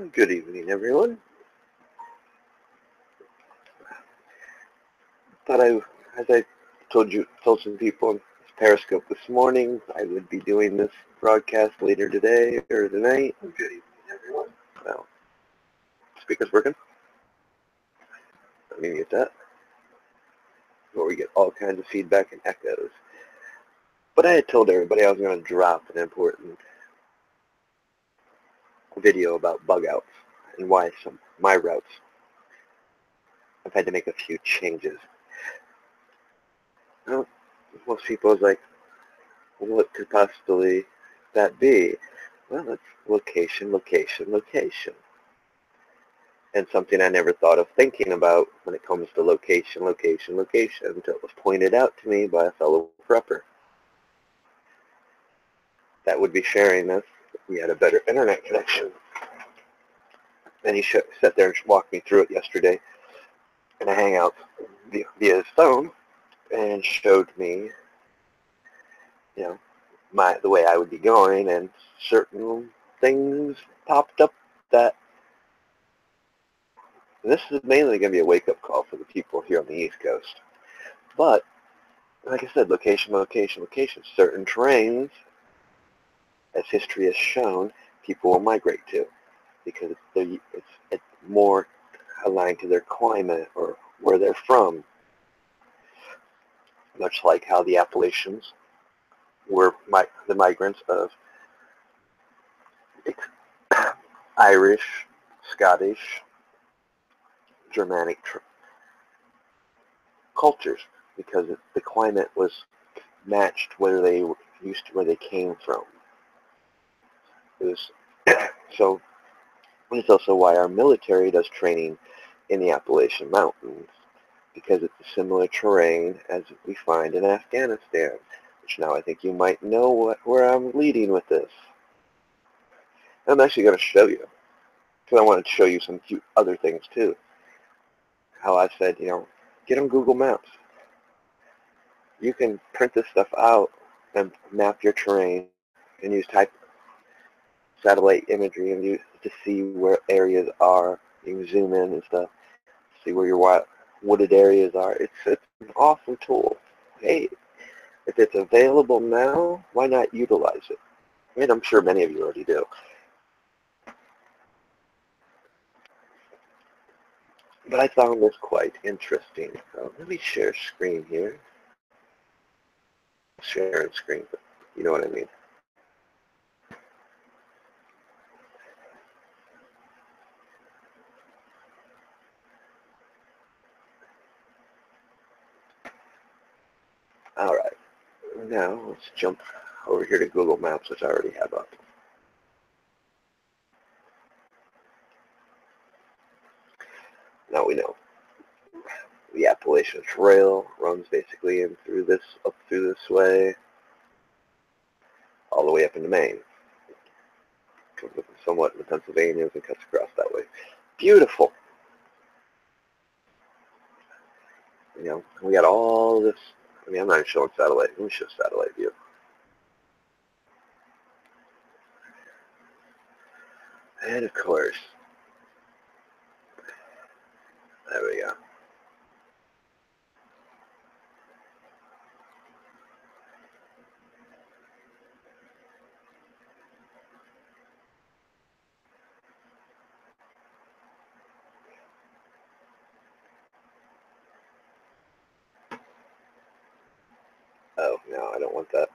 Good evening, everyone. Thought as I told some people on Periscope this morning, I would be doing this broadcast later today or tonight. Good evening, everyone. Well, speaker's working. Let me mute that. Where we get all kinds of feedback and echoes. But I had told everybody I was going to drop an important video about bug outs and why my routes I've had to make a few changes. Now, most people is like, what could possibly that be? Well, it's location, location, location. And something I never thought of thinking about when it comes to location, location, location, until it was pointed out to me by a fellow prepper that would be sharing this if we had a better internet connection. And he sat there and walked me through it yesterday in a hangout via his phone and showed me, the way I would be going, and certain things popped up that this is mainly going to be a wake-up call for the people here on the East Coast. But, like I said, location, location, location. Certain terrains, as history has shown, people will migrate to because it's more aligned to their climate or where they're from. Much like how the Appalachians were the migrants of Irish, Scottish, Germanic cultures, because the climate was matched where they came from. It was so. It's also why our military does training in the Appalachian Mountains, because it's a similar terrain as we find in Afghanistan, which now I think you might know where I'm leading with this. I'm actually going to show you, because I wanted to show you some few other things too. How I said, get on Google Maps. You can print this stuff out and map your terrain and use satellite imagery and use to see where areas are. You can zoom in and stuff, see where your wooded areas are. It's an awesome tool. Hey, if it's available now, why not utilize it? And I'm sure many of you already do. But I found this quite interesting. So let me share screen here. Sharing screen, but you know what I mean. All right. Now let's jump over here to Google Maps, which I already have up. Now we know the Appalachian Trail runs basically up through this way, all the way up into Maine. Comes up somewhat into Pennsylvania and cuts across that way. Beautiful. We got all this. I'm not even showing satellite. Let me show satellite view. And of course, there we go. Oh, no, I don't want that.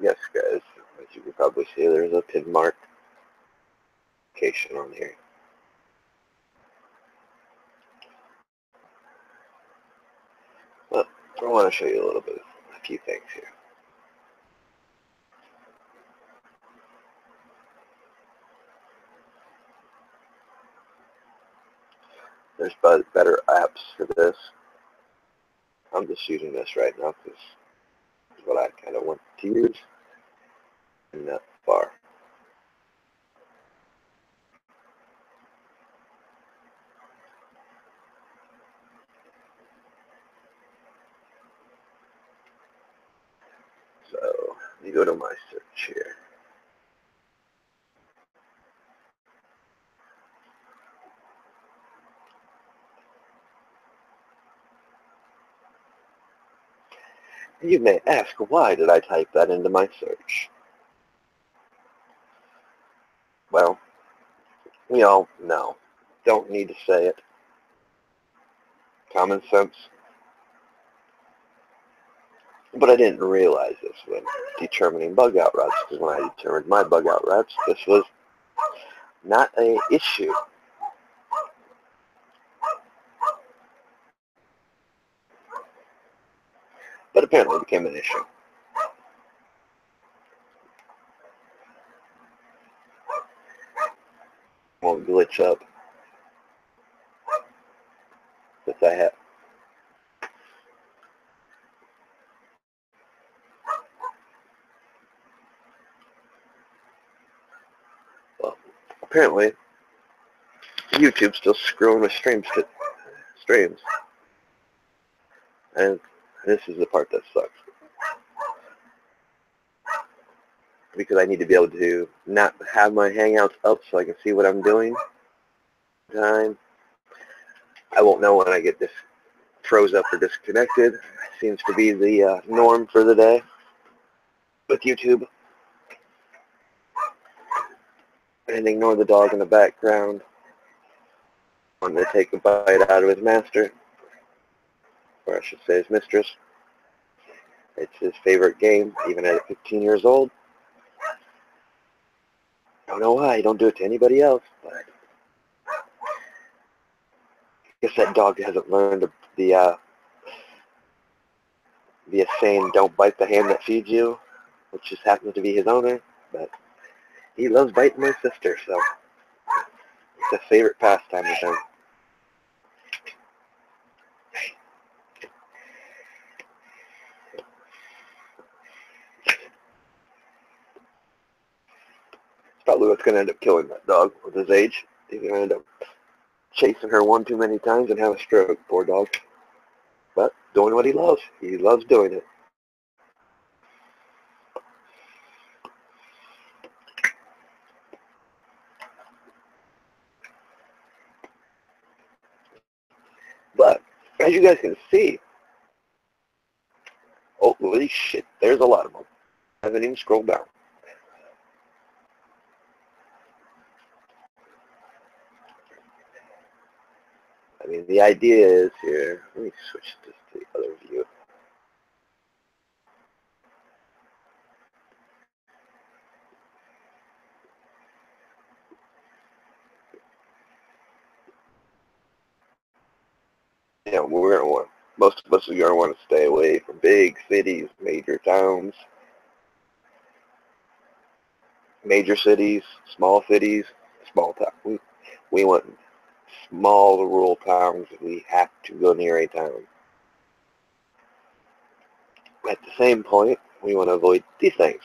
Yes, guys, as you can probably see, there's a pin mark location on here. Well, I want to show you a few things here. There's better apps for this. I'm just using this right now because it's what I kind of want to use. And that far. go to my search here. You may ask, why did I type that into my search? Well, we all know. Don't need to say it. Common sense. But I didn't realize this when determining bug out routes, because when I determined my bug out routes, this was not an issue. But apparently it became an issue. Won't glitch up. Since I have. Well, apparently YouTube's still screwing with streams. And this is the part that sucks. Because I need to be able to not have my Hangouts up so I can see what I'm doing. I won't know when I get this froze up or disconnected. Seems to be the norm for the day with YouTube. And ignore the dog in the background. I'm going to take a bite out of his master. Or I should say his mistress. It's his favorite game, even at 15 years old. I don't know why. I don't do it to anybody else, but I guess that dog hasn't learned the saying, don't bite the hand that feeds you, which just happens to be his owner, but he loves biting my sister, so it's a favorite pastime of him. It's probably what's going to end up killing that dog with his age. He's going to end up chasing her one too many times and have a stroke, poor dog. But doing what he loves. He loves doing it. But as you guys can see, holy shit, there's a lot of them. I haven't even scrolled down. I mean, the idea is here, let me switch this to the other view. Yeah, we're going to want, most of us are going to want to stay away from big cities, major towns, major cities, small towns. We want small rural towns. We have to go near a town. At the same point, we want to avoid these things.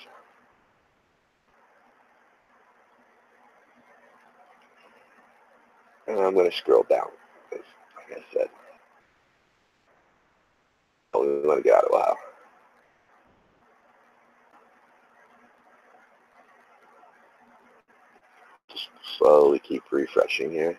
And I'm going to scroll down, because, like I said, we want to get out of Ohio. Just slowly keep refreshing here.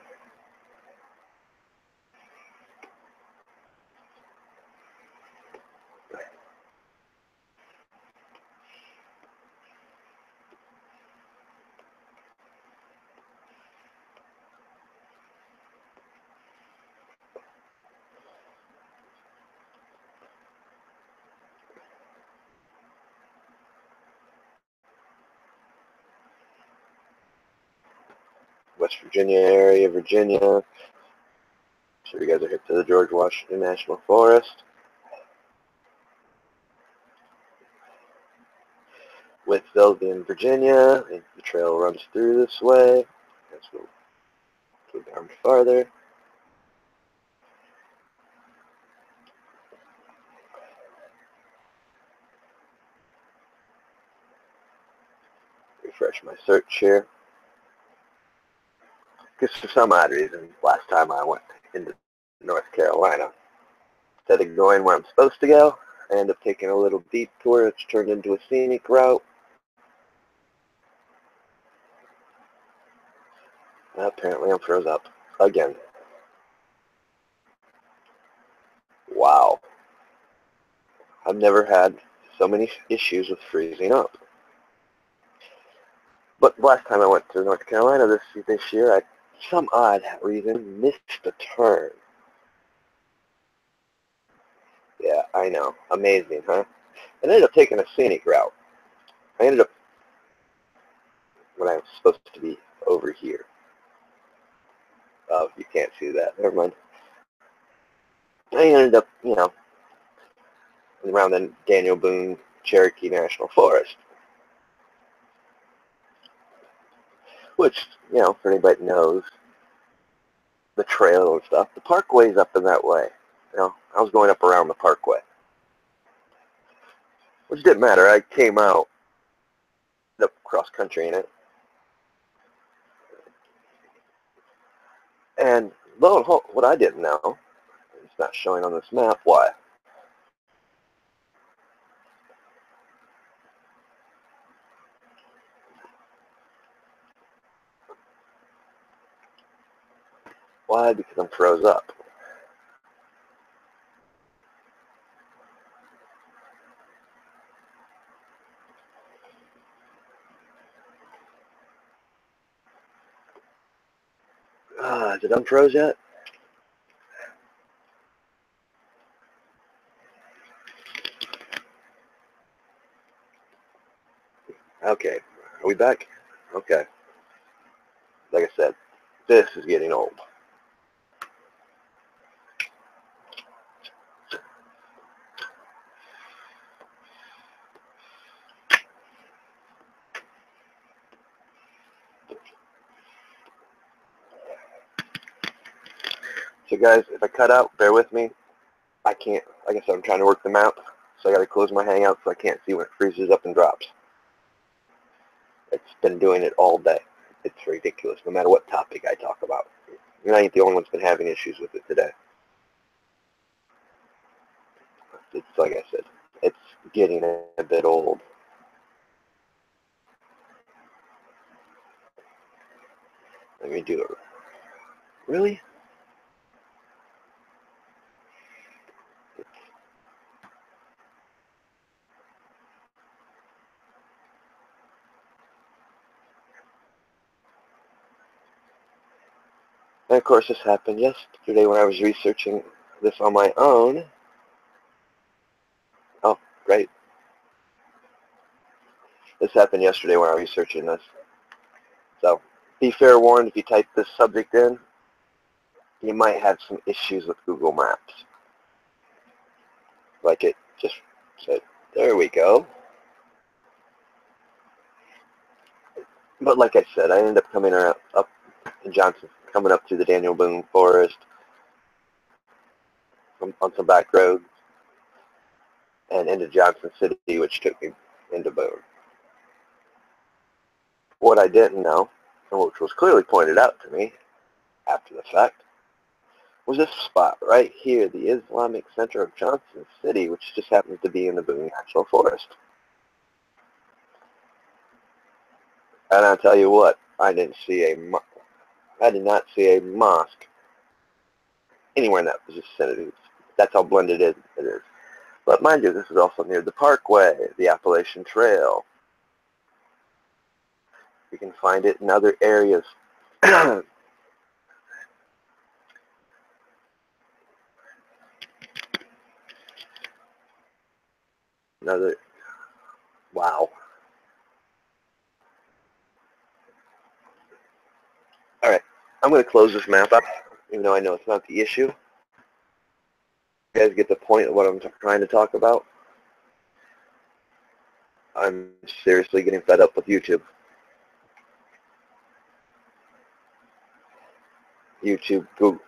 West Virginia area, Virginia. So you guys are hit to the George Washington National Forest. Withville in Virginia. And the trail runs through this way. Let's go down farther. Refresh my search here. Because for some odd reason, last time I went into North Carolina, instead of going where I'm supposed to go, I ended up taking a little detour. It's turned into a scenic route. Apparently I'm froze up again. Wow. I've never had so many issues with freezing up. But last time I went to North Carolina this year, I, for some odd reason, missed a turn. Yeah, I know. Amazing, huh? I ended up taking a scenic route. I ended up, when I was supposed to be over here. Oh, you can't see that. Never mind. I ended up, around the Daniel Boone Cherokee National Forest, which, for anybody that knows the trail and stuff, the parkway's up in that way. I was going up around the parkway, which didn't matter. I came out up cross country in it, and lo and behold, what I didn't know, it's not showing on this map. Why? Why? Because I'm froze up. Is it unfroze yet? Okay. Are we back? Okay. Like I said, this is getting old. So guys, if I cut out, bear with me. I can't, like I said, I'm trying to work the map, so I got to close my Hangout so I can't see when it freezes up and drops. It's been doing it all day. It's ridiculous, no matter what topic I talk about. You're not the only one's been having issues with it today. It's like I said, it's getting a bit old. Let me do it. Really? And of course this happened yesterday when I was researching this on my own. Oh, great. This happened yesterday when I was researching this. So be fair warned, if you type this subject in, you might have some issues with Google Maps. Like it just said, there we go. But like I said, I ended up coming up in Johnson, coming up through the Daniel Boone Forest on some back roads and into Johnson City, which took me into Boone. What I didn't know, and which was clearly pointed out to me after the fact, was this spot right here, the Islamic Center of Johnson City, which just happens to be in the Boone National Forest. And I'll tell you what, I did not see a mosque anywhere in that vicinity. That's how blended it is. But mind you, this is also near the Parkway, the Appalachian Trail. You can find it in other areas. Wow. All right, I'm going to close this map up, even though I know it's not the issue. You guys get the point of what I'm trying to talk about? I'm seriously getting fed up with YouTube. Google.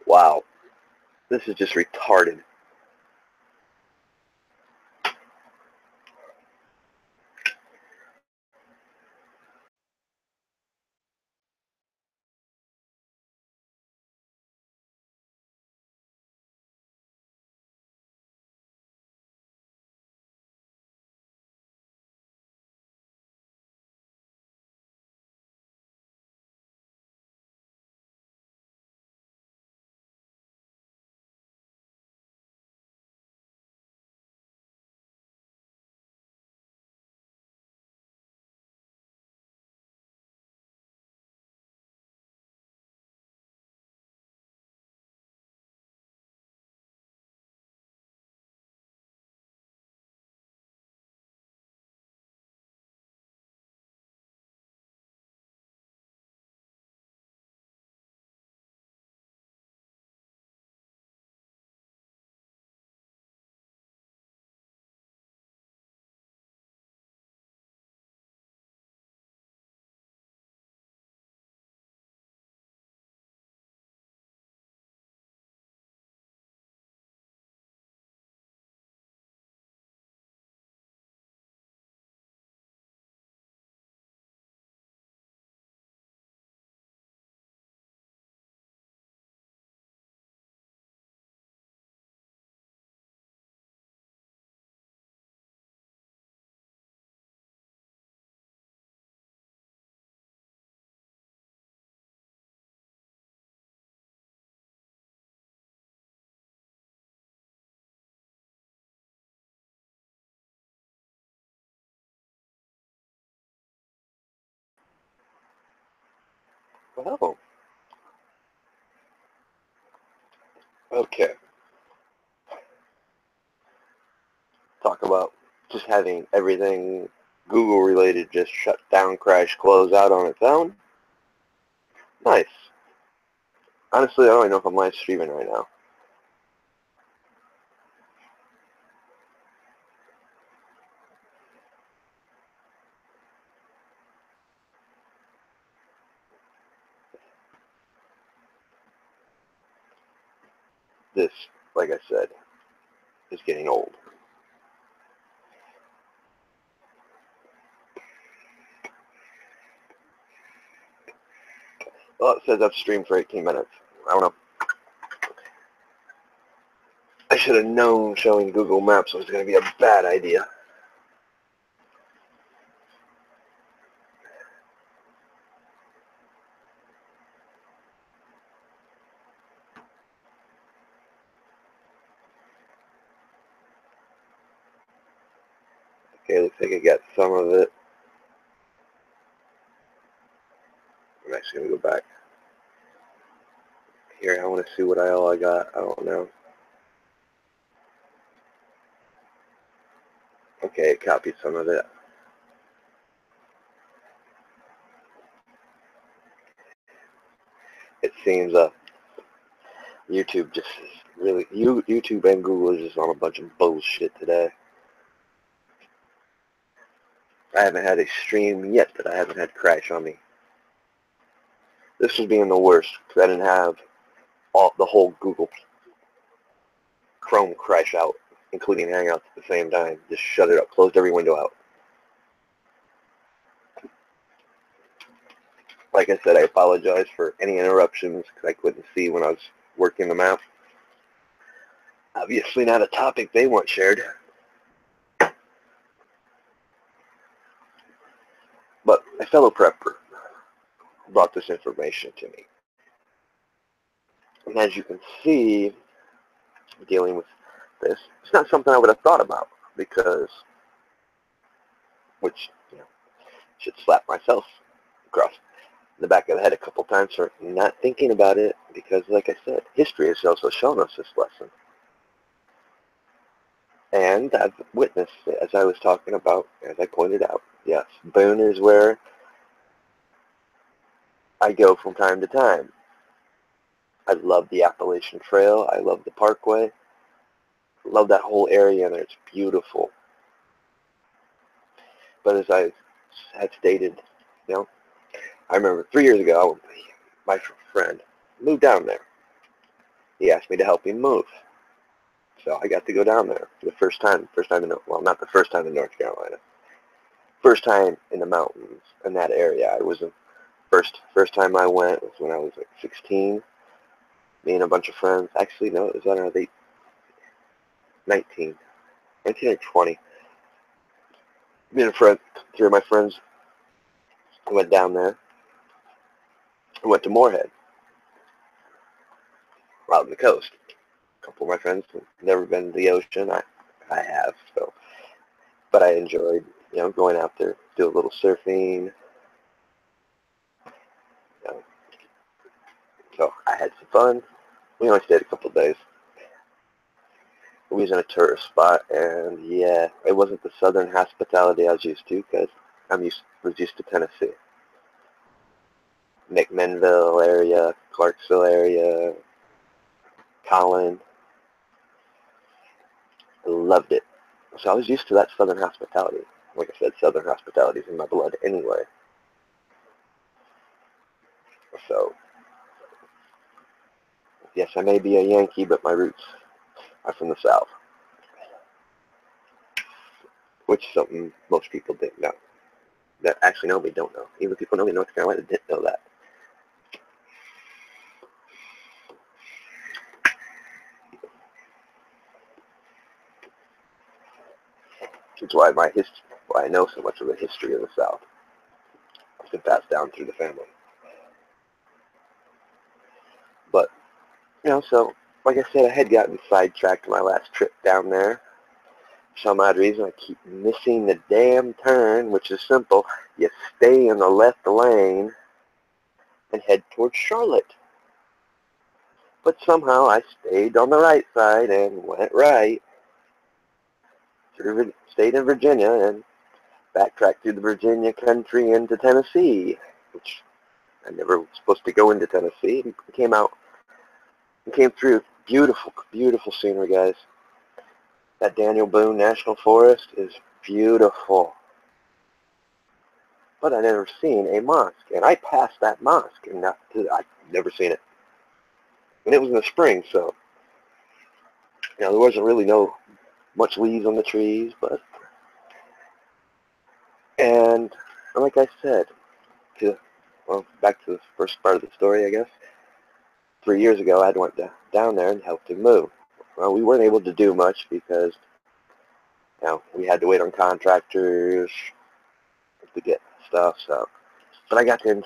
Wow, this is just retarded. Oh, okay. Talk about just having everything Google related just shut down, crash, close out on its own. Nice. Honestly, I don't even know if I'm live streaming right now. This, like I said, is getting old. Well, it says I've streamed for 18 minutes. I don't know. I should have known showing Google Maps was going to be a bad idea. Okay, looks like I got some of it. I'm actually going to go back. Here, I want to see what all I got. I don't know. Okay, it copied some of it. It seems YouTube just is really, YouTube and Google is just on a bunch of bullshit today. I haven't had a stream yet that I haven't had crash on me. This was being the worst because I didn't have the whole Google Chrome crash out, including Hangouts at the same time. Just shut it up, closed every window out. Like I said, I apologize for any interruptions because I couldn't see when I was working the map. Obviously not a topic they want shared. But a fellow prepper brought this information to me. And as you can see, dealing with this, it's not something I would have thought about because, which, you know, should slap myself across the back of the head a couple times for not thinking about it because, like I said, history has also shown us this lesson. And I've witnessed it, as I was talking about, as I pointed out. Yes, Boone is where I go from time to time. I love the Appalachian Trail. I love the Parkway. I love that whole area, and it's beautiful. But as I had stated, you know, I remember 3 years ago, my friend moved down there. He asked me to help him move. So I got to go down there for the first time well, not the first time in North Carolina. First time in the mountains in that area. I was in first time I went was when I was like 16. Me and a bunch of friends. Actually, no, it was when I was 19 or 20. Me and a friend, three of my friends went down there. I went to Moorhead, out on the coast. A couple of my friends have never been to the ocean. I have, so. But I enjoyed, going out there, do a little surfing. So I had some fun. We only stayed a couple of days. We was in a tourist spot, and yeah, it wasn't the southern hospitality I was used to, because was used to Tennessee. McMinnville area, Clarksville area, Collin. I loved it. So I was used to that southern hospitality. Like I said, southern hospitality is in my blood anyway. So, yes, I may be a Yankee, but my roots are from the South. Which is something most people didn't know. That actually nobody don't know. Even people know in North Carolina didn't know that. That's why why I know so much of the history of the South. It's been passed down through the family. But, so, like I said, I had gotten sidetracked my last trip down there. For some odd reason, I keep missing the damn turn, which is simple. You stay in the left lane and head towards Charlotte. But somehow I stayed on the right side and went right. Stayed in Virginia and backtracked through the Virginia country into Tennessee, which I never was supposed to go into Tennessee. And came through. Beautiful, beautiful scenery, guys. That Daniel Boone National Forest is beautiful. But I never seen a mosque, and I passed that mosque, and I've never seen it. And it was in the spring, so there wasn't really much leaves on the trees, and like I said, back to the first part of the story, I guess. 3 years ago, I went down there and helped him move. Well, we weren't able to do much because, we had to wait on contractors to get stuff. So, but I got to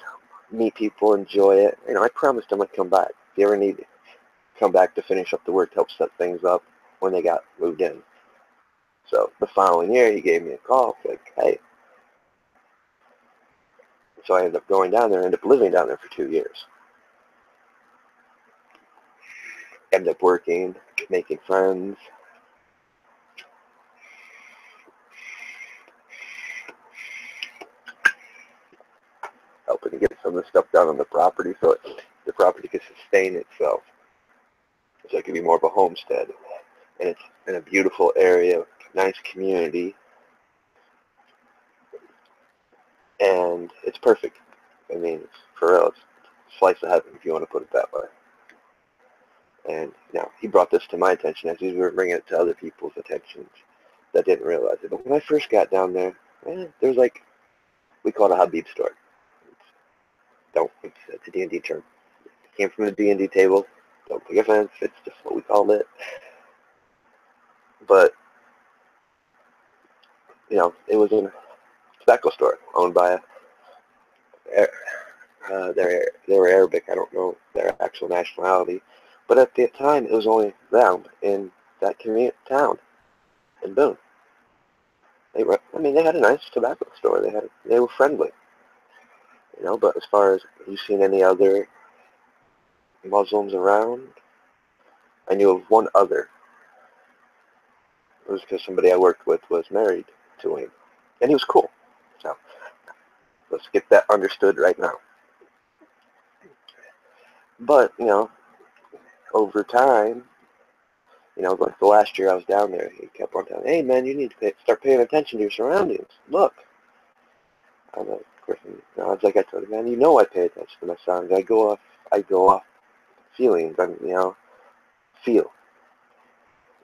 meet people, enjoy it. I promised him I'd come back. If you ever need to come back to finish up the work, to help set things up when they got moved in. So the following year, he gave me a call, like, hey. So I ended up going down there, ended up living down there for 2 years. Ended up working, making friends. Helping to get some of the stuff done on the property so the property could sustain itself. So it could be more of a homestead. And it's in a beautiful area, nice community. And it's perfect. I mean, for real, it's a slice of heaven, if you want to put it that way. And he brought this to my attention as we were bringing it to other people's attentions that didn't realize it. But when I first got down there, there was we call it a Habib store. It's a D&D term. It came from the D&D table. Don't take offense. It's just what we called it. But, it was a tobacco store owned by they were Arabic. I don't know their actual nationality. But at the time, it was only them in that town in Boone. They had a nice tobacco store. They were friendly. But as far as you seen any other Muslims around, I knew of one other. It was because somebody I worked with was married to him, and he was cool. So let's get that understood right now. But over time, like the last year I was down there, he kept on telling me, hey man, you need to start paying attention to your surroundings. Look. I'm like, person. You know, it's like I told him, man, you know I pay attention to my surroundings. I go off feelings. Feel.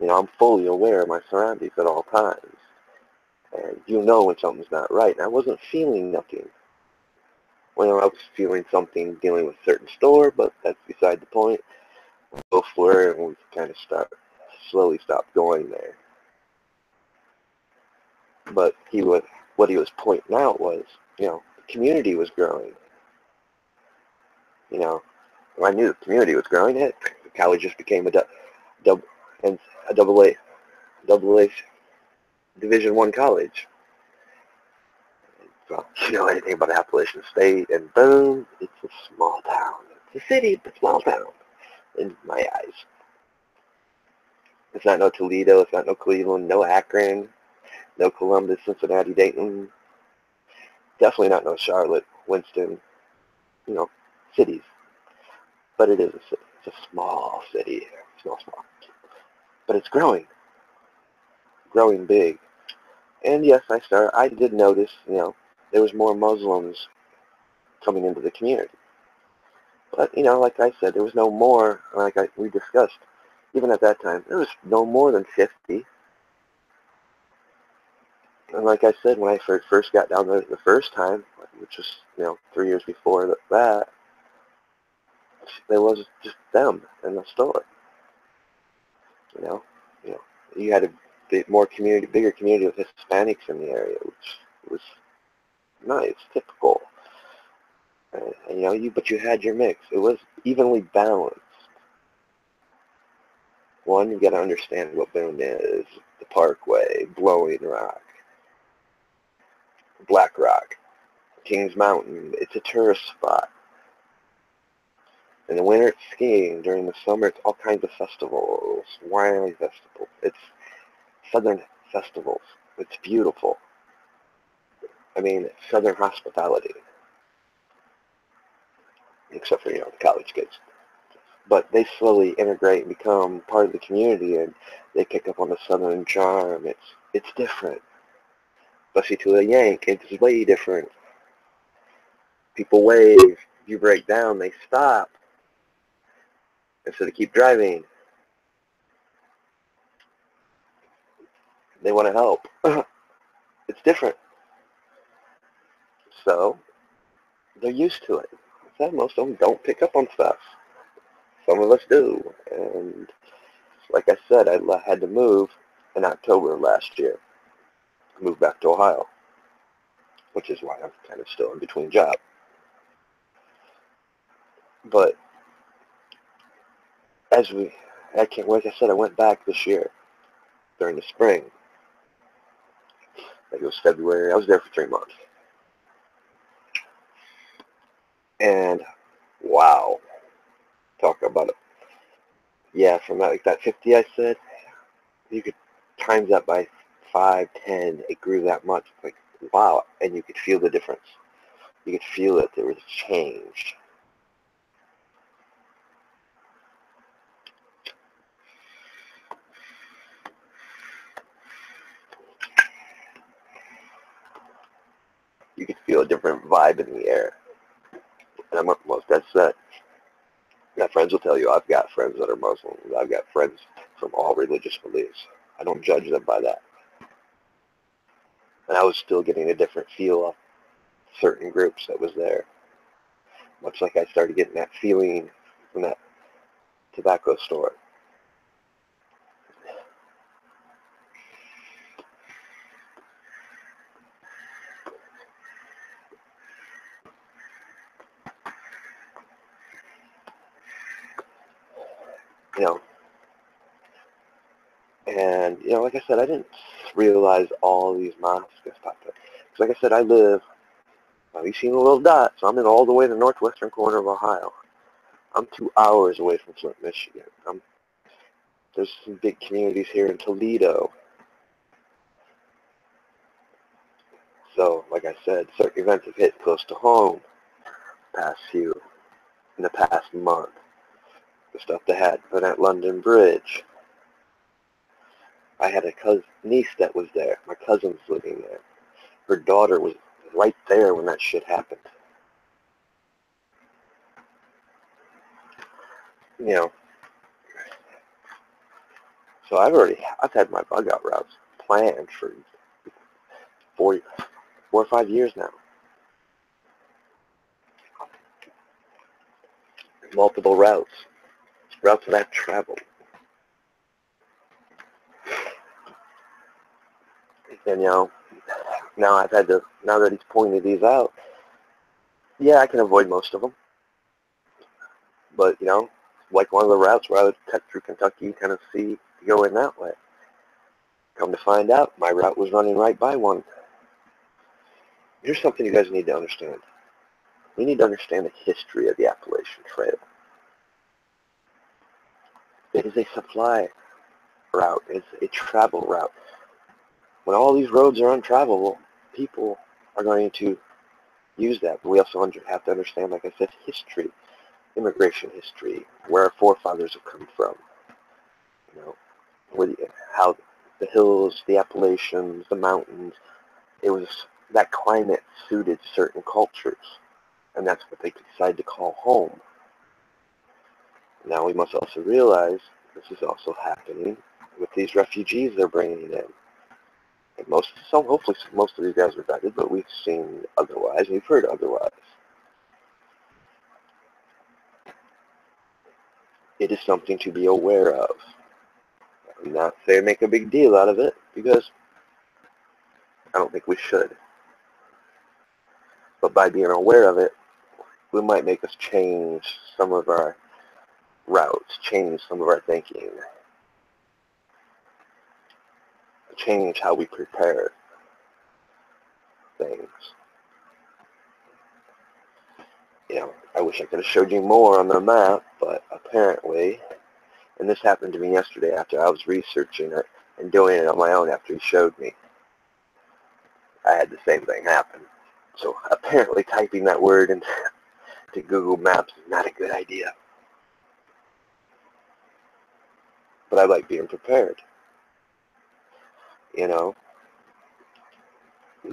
You know, I'm fully aware of my surroundings at all times. And you know when something's not right. And I wasn't feeling nothing. Well, I was feeling something dealing with a certain store, but that's beside the point. Both were, and we kind of slowly stopped going there. But what he was pointing out was, you know, the community was growing. You know, I knew the community was growing. The college just became a double A Division I college. So, you know anything about Appalachian State, and boom, it's a small town. It's a city, but small town in my eyes. It's not no Toledo, it's not no Cleveland, no Akron, no Columbus, Cincinnati, Dayton. Definitely not no Charlotte, Winston, you know, cities. But it is a city. It's a small city. Small. But it's growing big. And yes, I did notice, you know, there was more Muslims coming into the community. But, you know, like I said, there was no more, we discussed, even at that time, there was no more than 50. And like I said, when I first got down there the first time, which was, you know, 3 years before that, there was just them in the store. You know, you had a bigger community of Hispanics in the area, which was nice, typical. And you know, but you had your mix. It was evenly balanced. One, you got to understand what Boone is: the Parkway, Blowing Rock, Black Rock, Kings Mountain. It's a tourist spot. In the winter, it's skiing. During the summer, it's all kinds of festivals, wine festivals. It's southern festivals. It's beautiful. I mean, southern hospitality, except for, you know, the college kids. But they slowly integrate and become part of the community, and they pick up on the southern charm. It's different. Especially to a Yank, it's way different. People wave. You break down, they stop. Instead of keep driving, they want to help. It's different. So, they're used to it. So most of them don't pick up on stuff. Some of us do. And like I said, I had to move in October of last year. I moved back to Ohio, which is why I'm kind of still in between jobs. But like I said, I went back this year during the spring. Like it was February. I was there for 3 months. And wow, talk about it. Yeah, from that 50 I said, you could times that by 5, 10. It grew that much. Like wow, and you could feel the difference. You could feel it. There was a change. You could feel a different vibe in the air. And I'm almost dead set. My friends will tell you I've got friends that are Muslims. I've got friends from all religious beliefs. I don't judge them by that. And I was still getting a different feel of certain groups that was there. Much like I started getting that feeling from that tobacco store. You know, and, you know, like I said, I didn't realize all these mosques popped up. Because like I said, you've seen the little dot, so I'm in all the way to the northwestern corner of Ohio. I'm 2 hours away from Flint, Michigan. There's some big communities here in Toledo. So, like I said, certain events have hit close to home in the past month. The stuff they had put at London Bridge. I had a niece that was there. My cousin's living there. Her daughter was right there when that shit happened. You know, so I've had my bug out routes planned for 4 or 5 years now. Multiple routes that I've traveled. And now that he's pointed these out, yeah, I can avoid most of them. But, like one of the routes where I would cut through Kentucky, Tennessee, to go in that way. Come to find out, my route was running right by one. Here's something you guys need to understand. We need to understand the history of the Appalachian Trail. It is a supply route. It's a travel route. When all these roads are untravelable, people are going to use that. But we also have to understand, like I said, history, immigration history, where our forefathers have come from. How the hills, the Appalachians, the mountains, that climate suited certain cultures. And that's what they decided to call home. Now we must also realize this is also happening with these refugees they're bringing in. And hopefully most of these guys are vetted, but we've seen otherwise, we've heard otherwise. It is something to be aware of. I'm not saying make a big deal out of it, because I don't think we should. But by being aware of it, we might make us change some of our routes, change some of our thinking, change how we prepare things. I wish I could have showed you more on the map, but apparently, and this happened to me yesterday after I was researching it and doing it on my own after he showed me, I had the same thing happen. So apparently typing that word into Google Maps is not a good idea. But I like being prepared,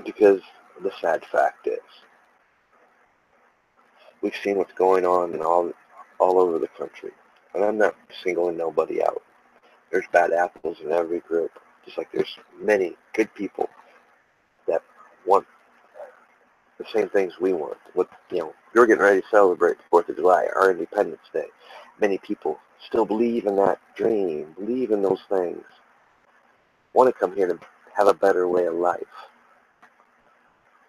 because the sad fact is, we've seen what's going on in all over the country. And I'm not singling nobody out. There's bad apples in every group, just like there's many good people that want the same things we want. We're getting ready to celebrate the 4th of July, our Independence Day. Many people still believe in that dream, believe in those things, want to come here to have a better way of life.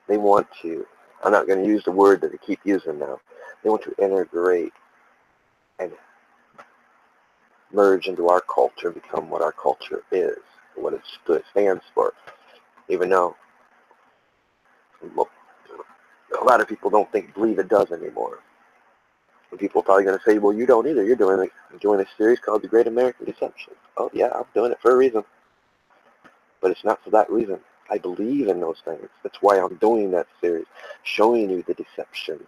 They want to, I'm not going to use the word that they keep using now, they want to integrate and merge into our culture, become what our culture is, what it stands for. Even though a lot of people don't believe it does anymore. And people are probably going to say, well, you don't either. You're doing a series called The Great American Deception. Oh, yeah, I'm doing it for a reason. But it's not for that reason. I believe in those things. That's why I'm doing that series, showing you the deceptions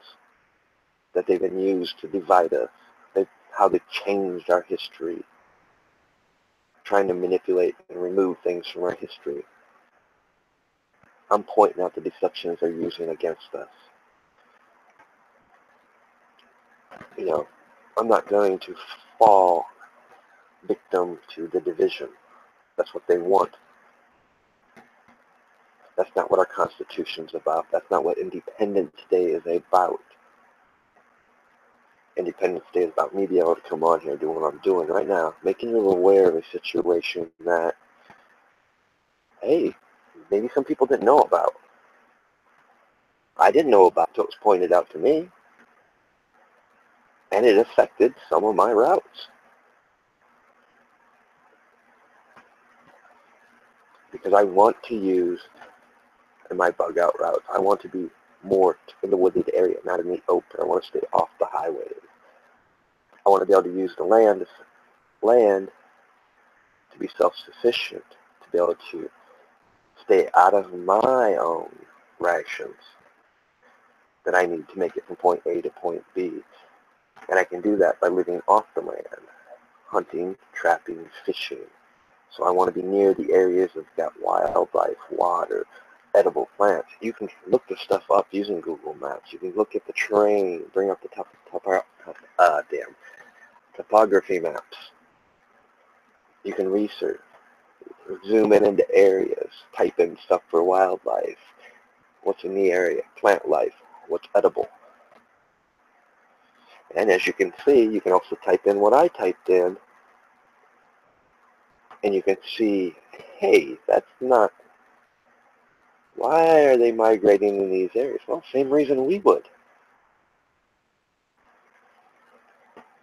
that they've been used to divide us, how they've changed our history, trying to manipulate and remove things from our history. I'm pointing out the deceptions they're using against us. I'm not going to fall victim to the division. That's what they want. That's not what our Constitution's about. That's not what Independence Day is about. Independence Day is about me being able to come on here and do what I'm doing right now, making you aware of a situation that, hey, maybe some people didn't know about. I didn't know about until it was pointed out to me, and it affected some of my routes. Because I want to use, in my bug out routes, I want to be more in the wooded area, not in the open. I want to stay off the highways. I want to be able to use the land to be self-sufficient, to be able to stay out of my own rations that I need to make it from point A to point B. And I can do that by living off the land, hunting, trapping, fishing. So I want to be near the areas that got wildlife, water, edible plants. You can look this stuff up using Google Maps. You can look at the terrain, bring up the topography maps. You can research, zoom in into areas, type in stuff for wildlife, what's in the area, plant life, what's edible. And as you can see, you can also type in what I typed in, and you can see, hey, that's not, why are they migrating in these areas? Well, same reason we would.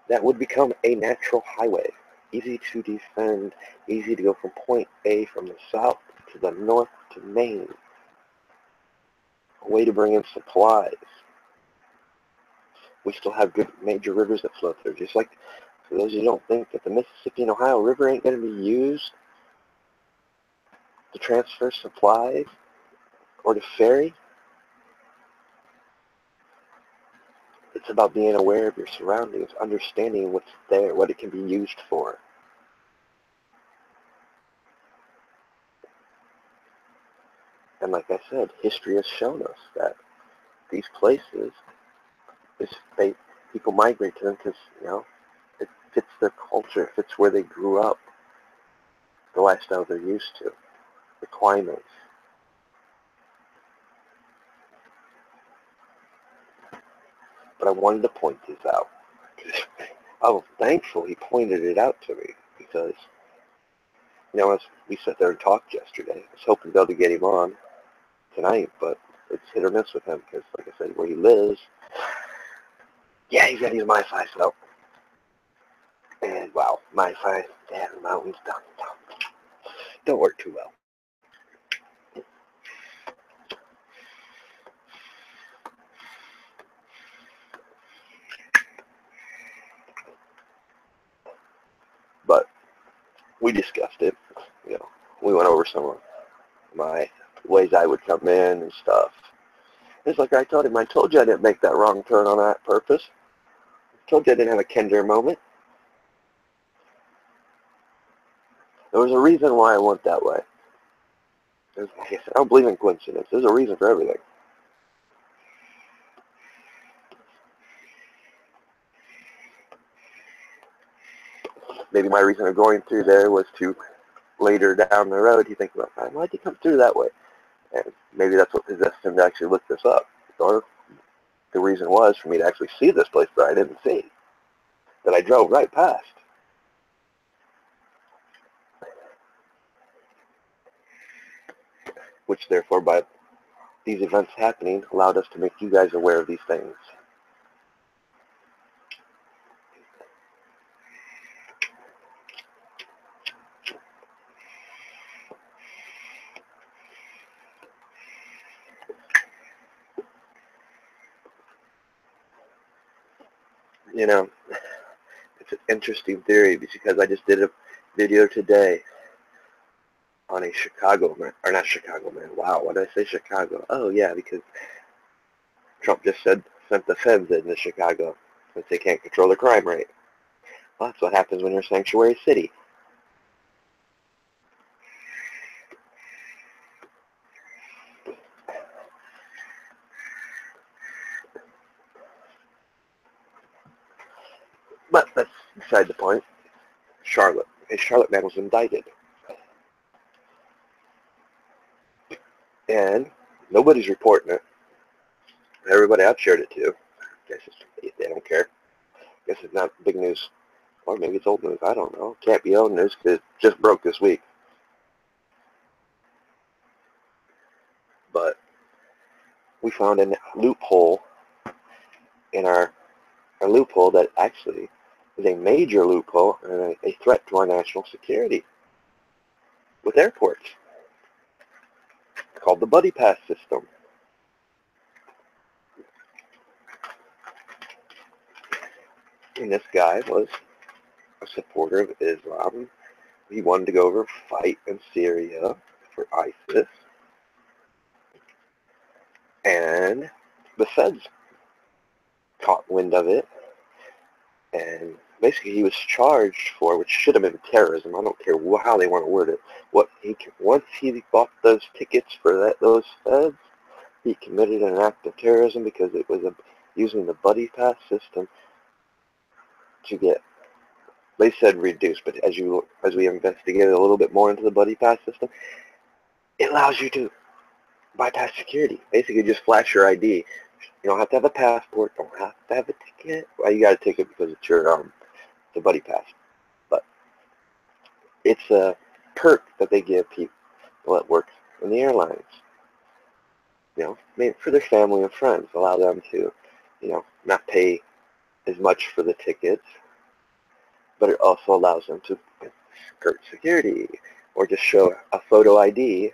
That would become a natural highway, easy to defend, easy to go from point A from the south to the north to Maine, a way to bring in supplies. We still have good major rivers that flow through. Just like, for those who don't think that the Mississippi and Ohio River ain't going to be used to transfer supplies or to ferry, it's about being aware of your surroundings, understanding what's there, what it can be used for. And like I said, history has shown us that these places, people migrate to them because, it fits their culture, it fits where they grew up, the lifestyle they're used to, the climates. But I wanted to point this out. I was thankful he pointed it out to me because, as we sat there and talked yesterday, I was hoping to be able to get him on tonight, but it's hit or miss with him because, like I said, where he lives, yeah, he's got to use MiFi, so. And wow, MiFi, the mountains don't work too well. But we discussed it. We went over some of my ways I would come in and stuff. It's like I told him, I told you I didn't make that wrong turn on that purpose. I told you I didn't have a Kinder moment. There was a reason why I went that way. Like I said, I don't believe in coincidence. There's a reason for everything. Maybe my reason of going through there was to later down the road, you think about, why'd you come through that way? And maybe that's what possessed him to actually look this up. Or the reason was for me to actually see this place that I didn't see, that I drove right past. Which therefore, by these events happening, allowed us to make you guys aware of these things. It's an interesting theory because I just did a video today on a Chicago man, or not Chicago man. Wow, why did I say Chicago? Oh yeah, because Trump just sent the feds into Chicago since they can't control the crime rate. Well, that's what happens when you're a sanctuary city. But that's beside the point. Charlotte. A Charlotte man was indicted. And nobody's reporting it. Everybody I've shared it to. I guess they don't care. I guess it's not big news. Or maybe it's old news. I don't know. Can't be old news because it just broke this week. But we found a loophole in a loophole that actually is a major loophole and a threat to our national security with airports. It's called the buddy pass system. And this guy was a supporter of Islam. He wanted to go over fight in Syria for ISIS. And the feds caught wind of it and basically he was charged for, which should have been terrorism. I don't care how they want to word it. Once he bought those tickets for those feds, he committed an act of terrorism because it was using the buddy pass system to get, they said reduced, but as we investigated a little bit more into the buddy pass system, it allows you to bypass security. Basically, just flash your ID. You don't have to have a passport. Don't have to have a ticket. Well, you got a ticket because it's your the buddy pass, but it's a perk that they give people that work in the airlines. Maybe for their family and friends, allow them to, not pay as much for the tickets, but it also allows them to skirt security or just show a photo ID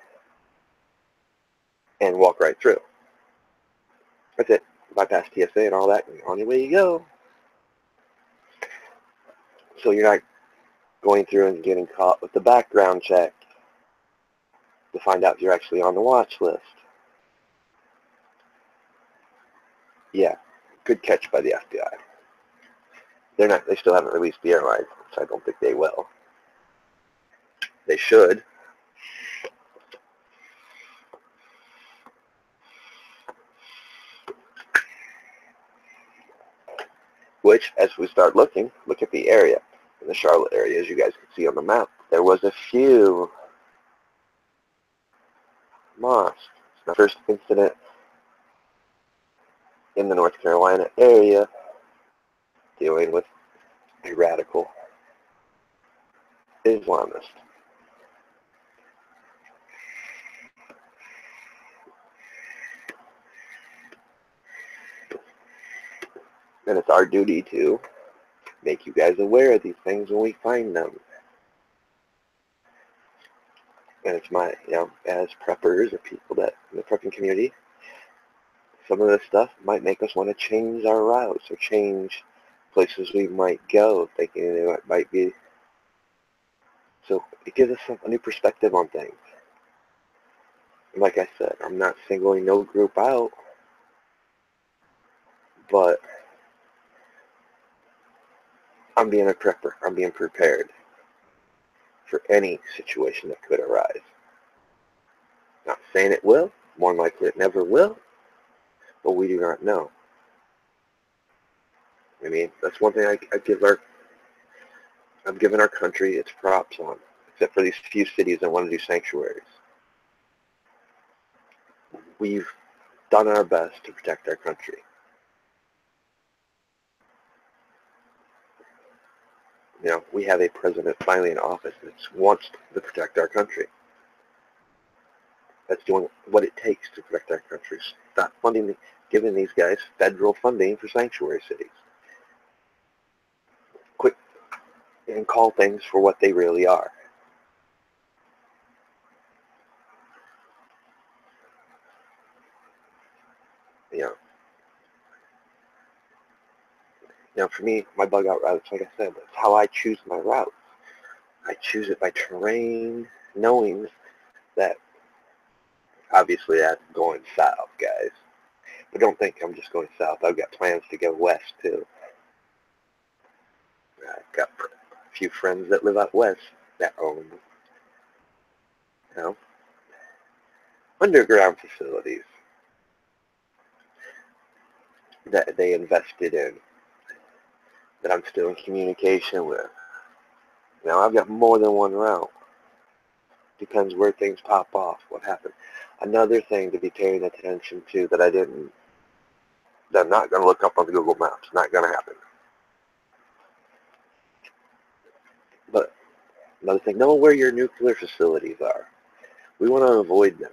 and walk right through. That's it. Bypass TSA and all that, and on your way you go. So you're not going through and getting caught with the background check to find out if you're actually on the watch list. Yeah, good catch by the FBI. They still haven't released the airline, so I don't think they will. They should. Which, as we start looking, look at the area. In the Charlotte area, as you guys can see on the map, there was a few mosques. It's the first incident in the North Carolina area dealing with a radical Islamist. And it's our duty to make you guys aware of these things when we find them. And it's my, as preppers or people that in the prepping community, some of this stuff might make us want to change our routes or change places we might go, thinking it might be. So it gives us a new perspective on things. And like I said, I'm not singling no group out, but I'm being a prepper. I'm being prepared for any situation that could arise. Not saying it will. More than likely it never will. But we do not know. I mean, that's one thing I've given our country its props on, except for these few cities that want to do sanctuaries. We've done our best to protect our country. We have a president finally in office that wants to protect our country. That's doing what it takes to protect our country. Stop giving these guys federal funding for sanctuary cities. Quit and call things for what they really are. For me, my bug out routes, like I said, that's how I choose my routes. I choose it by terrain, knowing that obviously I'm going south, guys. But don't think I'm just going south. I've got plans to go west, too. I've got a few friends that live out west that own, underground facilities that they invested in, that I'm still in communication with. I've got more than one route. Depends where things pop off, what happened. Another thing to be paying attention to that I'm not going to look up on the Google Maps. Not going to happen. But another thing, know where your nuclear facilities are. We want to avoid them.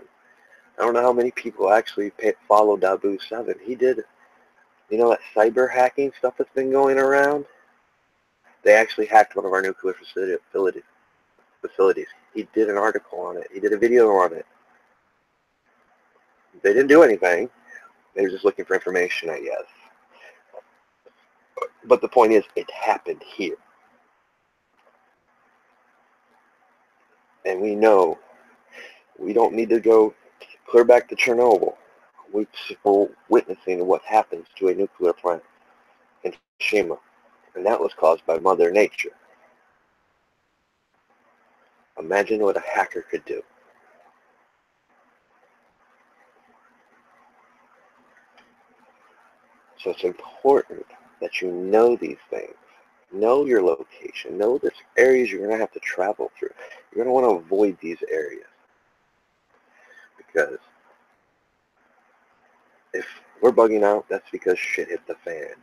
I don't know how many people actually followed Abu 7. He did, that cyber hacking stuff that's been going around? They actually hacked one of our nuclear facilities. He did an article on it. He did a video on it. They didn't do anything. They were just looking for information, I guess. But the point is, it happened here. And we know we don't need to go clear back to Chernobyl. We're witnessing what happens to a nuclear plant in Fukushima. And that was caused by Mother Nature. Imagine what a hacker could do. So it's important that you know these things. Know your location. Know there's areas you're going to have to travel through. You're going to want to avoid these areas. Because if we're bugging out, that's because shit hit the fan.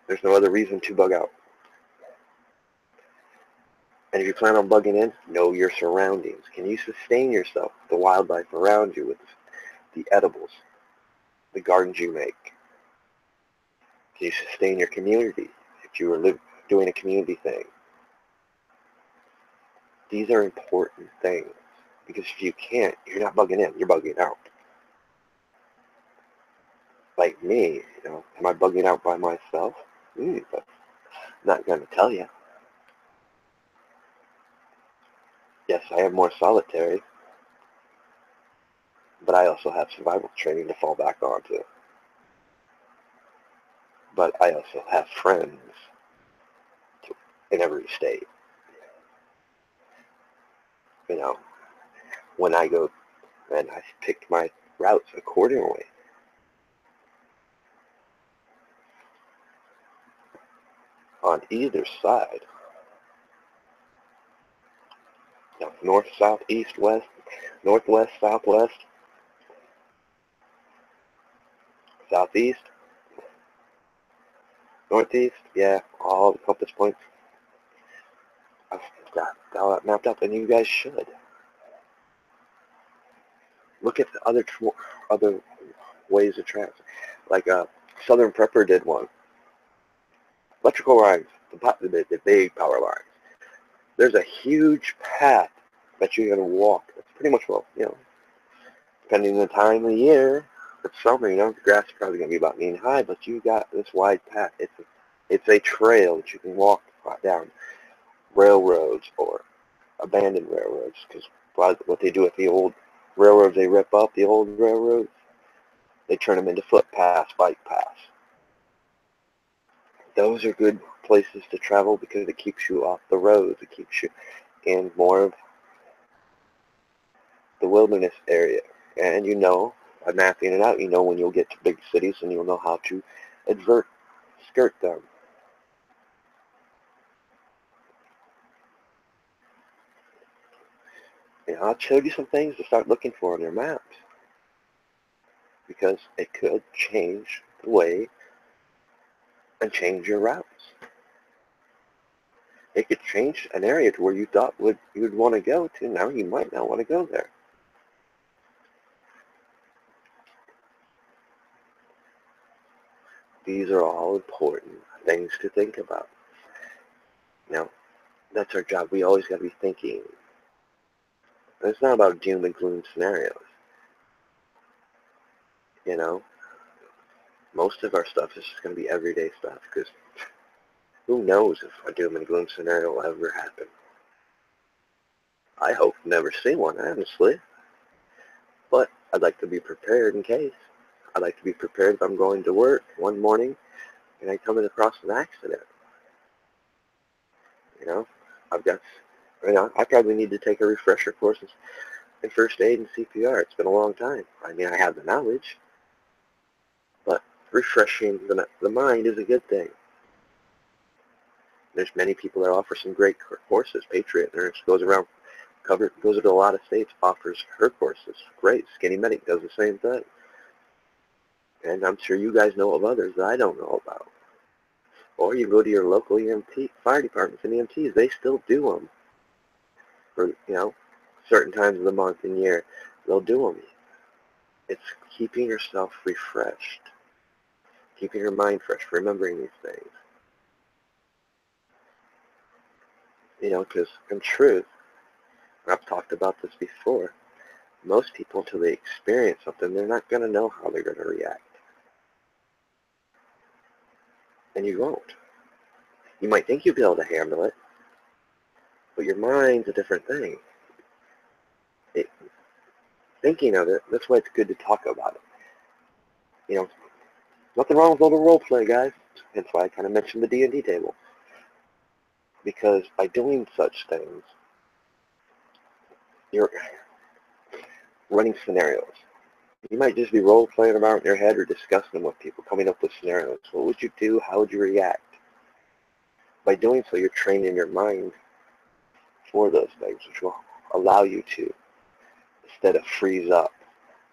There's no other reason to bug out. And if you plan on bugging in, know your surroundings. Can you sustain yourself, the wildlife around you, with the edibles, the gardens you make? Can you sustain your community if you were doing a community thing? These are important things, because if you can't, you're not bugging in, you're bugging out. Like me, am I bugging out by myself? But I'm not going to tell you. Yes, I have more solitary, but I also have survival training to fall back onto. But I also have friends in every state. When I go, and I pick my routes accordingly. On either side, north, south, east, west, northwest, southwest, southeast, northeast, all the compass points. I've got all that mapped up, and you guys should. Look at the other ways of travel. Like Southern Prepper did one. Electrical lines, the big power lines. There's a huge path that you're going to walk. It's pretty much, depending on the time of the year. It's summer, the grass is probably going to be about knee high, but you got this wide path. It's a trail that you can walk down railroads or abandoned railroads, because what they do with the old railroads, they rip up the old railroads, they turn them into footpaths, bike paths. Those are good places to travel because it keeps you off the roads. It keeps you in more of the wilderness area. And by mapping it out, when you'll get to big cities, and you'll know how to skirt them. I'll show you some things to start looking for on your maps, because it could change the way and change your routes. It could change an area to where you thought you'd want to go to. Now you might not want to go there. These are all important things to think about. Now, that's our job. We always got to be thinking. And it's not about doom and gloom scenarios. Most of our stuff is just going to be everyday stuff, because who knows if a doom and gloom scenario will ever happen. I hope to never see one, honestly. But I'd like to be prepared in case. I'd like to be prepared if I'm going to work one morning and I come across an accident. I probably need to take a refresher course in first aid and CPR. It's been a long time. I have the knowledge, but refreshing the mind is a good thing. There's many people that offer some great courses. Patriot Nurse goes to a lot of states, offers her courses. Great. Skinny Medic does the same thing. And I'm sure you guys know of others that I don't know about. Or you go to your local EMT, fire departments and EMTs. They still do them. For, certain times of the month and year, they'll do them. It's keeping yourself refreshed. Keeping your mind fresh, remembering these things. Because in truth, I've talked about this before, most people, until they experience something, they're not going to know how they're going to react. And you won't. You might think you'll be able to handle it, but your mind's a different thing. Thinking of it, that's why it's good to talk about it. Nothing wrong with a little role play, guys. Hence why I kind of mentioned the D&D table. Because by doing such things, you're running scenarios. You might just be role-playing about in your head or discussing them with people, coming up with scenarios. What would you do? How would you react? By doing so, you're training your mind for those things, which will allow you to, instead of freeze up,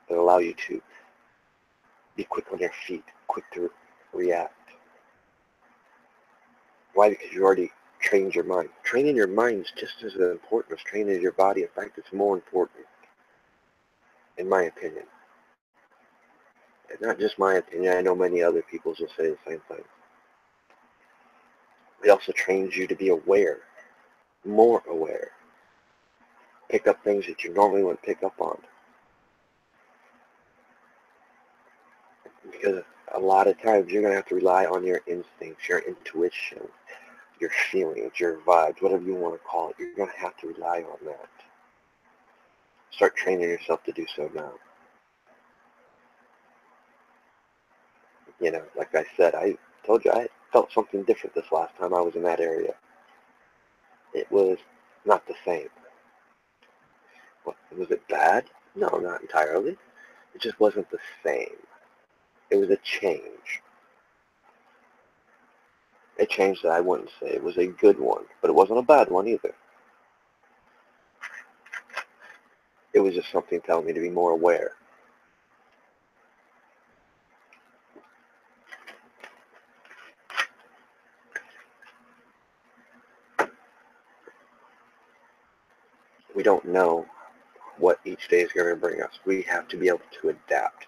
it'll allow you to be quick on your feet, quick to react. Why? Because you already trained your mind. Training your mind is just as important as training your body. In fact, it's more important, in my opinion. And not just my opinion, I know many other people will say the same thing. It also trains you to be aware, more aware. Pick up things that you normally wouldn't pick up on. Because a lot of times you're going to have to rely on your instincts, your intuition, your feelings, your vibes, whatever you want to call it. You're going to have to rely on that. Start training yourself to do so now. You know, like I said, I told you I felt something different this last time I was in that area. It was not the same. What, was it bad? No, not entirely. It just wasn't the same. It was a change. A change that I wouldn't say it was a good one, but it wasn't a bad one either. It was just something telling me to be more aware. We don't know what each day is going to bring us. We have to be able to adapt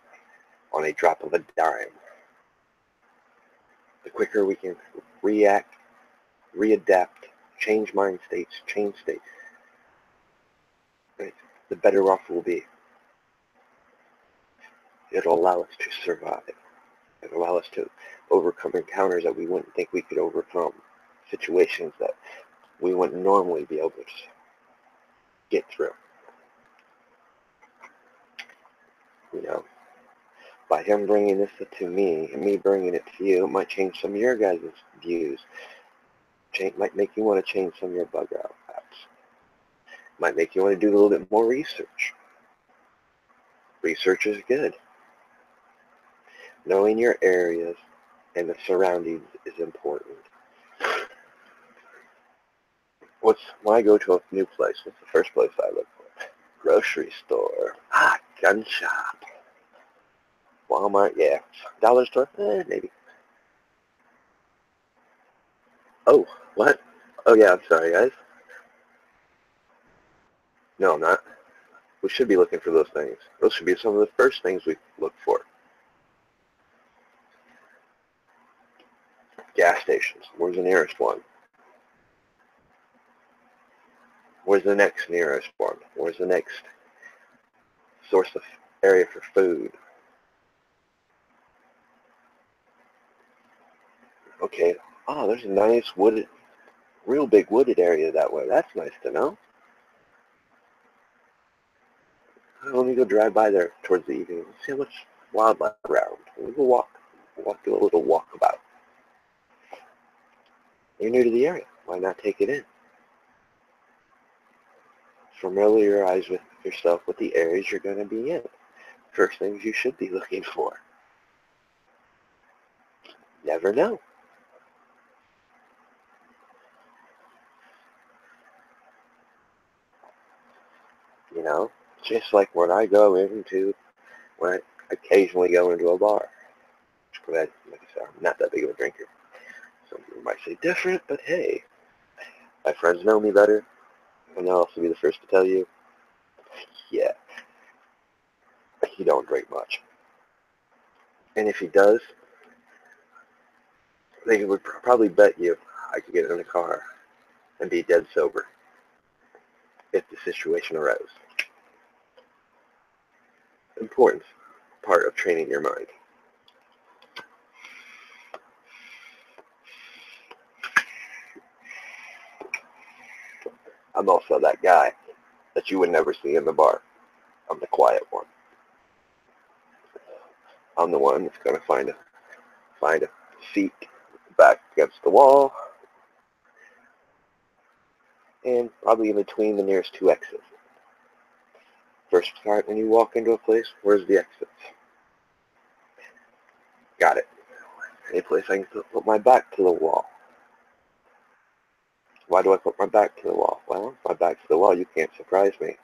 on a drop of a dime. The quicker we can react, readapt, change mind states, change states, right, the better off we'll be. It'll allow us to survive. It'll allow us to overcome encounters that we wouldn't think we could overcome, situations that we wouldn't normally be able to get through. You know, by him bringing this to me and me bringing it to you, it might change some of your guys' views. Might make you want to change some of your bug out apps. Might make you want to do a little bit more research. Research is good. Knowing your areas and the surroundings is important. When I go to a new place, what's the first place I look for? Grocery store. Gun shop. Walmart, yeah. Dollar store? Maybe. Oh, what? Oh yeah, I'm sorry guys. No, I'm not. We should be looking for those things. Those should be some of the first things we look for. Gas stations. Where's the nearest one? Where's the next nearest one? Where's the next source of area for food? Okay. Oh, there's a nice wooded, real big wooded area that way. That's nice to know. Let me go drive by there towards the evening and see how much wildlife around. We'll go do a little walkabout. You're new to the area. Why not take it in? Familiarize with yourself with the areas you're going to be in. First things you should be looking for. Never know. You know, just like when I occasionally go into a bar. Like I said, I'm not that big of a drinker. Some people might say different, but hey, my friends know me better, and they'll also be the first to tell you, yeah, he don't drink much. And if he does, they would probably bet you I could get in a car and be dead sober if the situation arose. Important part of training your mind. I'm also that guy that you would never see in the bar. I'm the quiet one. I'm the one that's going to find a seat back against the wall, and probably in between the nearest two exits. First part, when you walk into a place, where's the exit? Got it. Any place I can put my back to the wall. Why do I put my back to the wall? Well, if my back's to the wall, you can't surprise me. It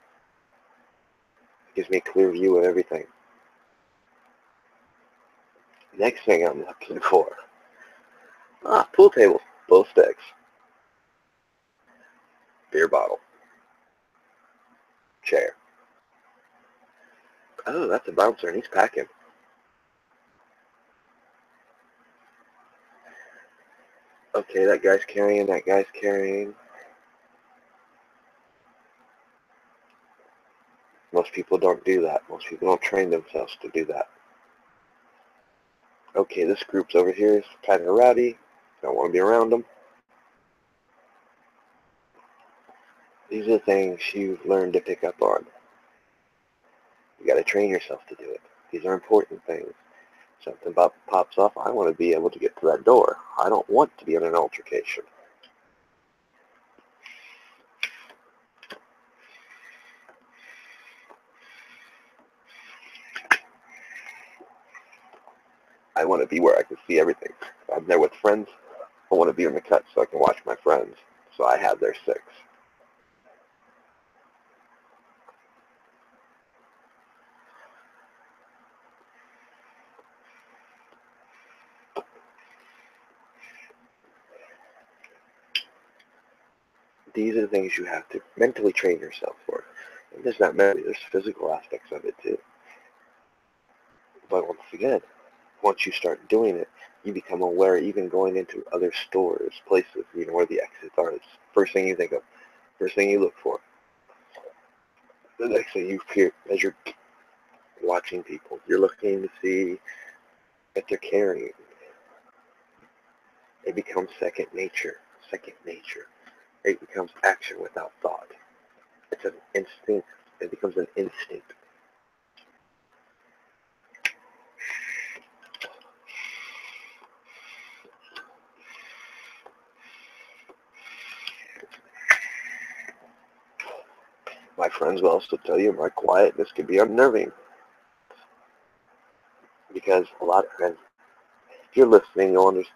gives me a clear view of everything. Next thing I'm looking for. Pool table, glow sticks, beer bottle, chair. Oh, that's a bouncer and he's packing. Okay, that guy's carrying. Most people don't do that. Most people don't train themselves to do that. Okay, this group's over here is kind of rowdy. Don't want to be around them. These are the things you've learned to pick up on. You got to train yourself to do it. These are important things. Something pops off, I want to be able to get to that door. I don't want to be in an altercation. I want to be where I can see everything. If I'm there with friends, I want to be in the cut so I can watch my friends. So I have their 6. These are the things you have to mentally train yourself for. And there's not mentally, there's physical aspects of it too. But once again, once you start doing it, you become aware even going into other stores, places, where the exits are. It's the first thing you think of, first thing you look for. The next thing you hear as you're watching people, you're looking to see if they're carrying. It becomes second nature. It becomes action without thought. It's an instinct. It becomes an instinct. My friends will also tell you my quietness can be unnerving. Because a lot of times, if you're listening, you'll understand.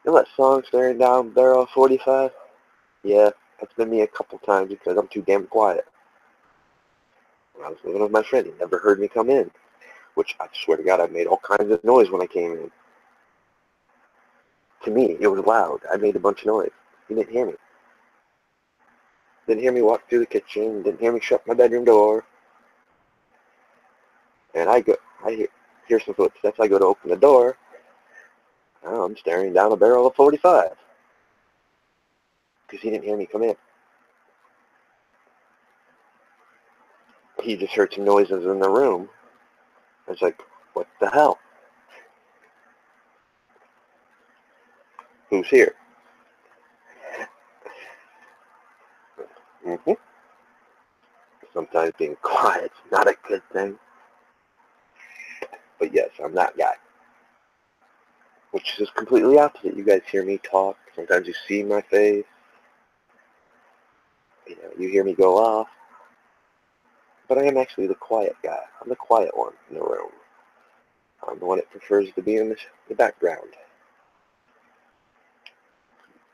You know that song, Staring Down Barrel 45? Yeah, that's been me a couple times because I'm too damn quiet. When I was living with my friend, he never heard me come in. Which, I swear to God, I made all kinds of noise when I came in. To me, it was loud. I made a bunch of noise. He didn't hear me. Didn't hear me walk through the kitchen. Didn't hear me shut my bedroom door. And I hear some footsteps. I go to open the door. I'm staring down a barrel of 45. Because he didn't hear me come in. He just heard some noises in the room. It's like, what the hell? Who's here? Mm-hmm. Sometimes being quiet's not a good thing. But yes, I'm that guy. Which is completely opposite. You guys hear me talk. Sometimes you see my face. You hear me go off. But I am actually the quiet guy. I'm the quiet one in the room. I'm the one that prefers to be in the background.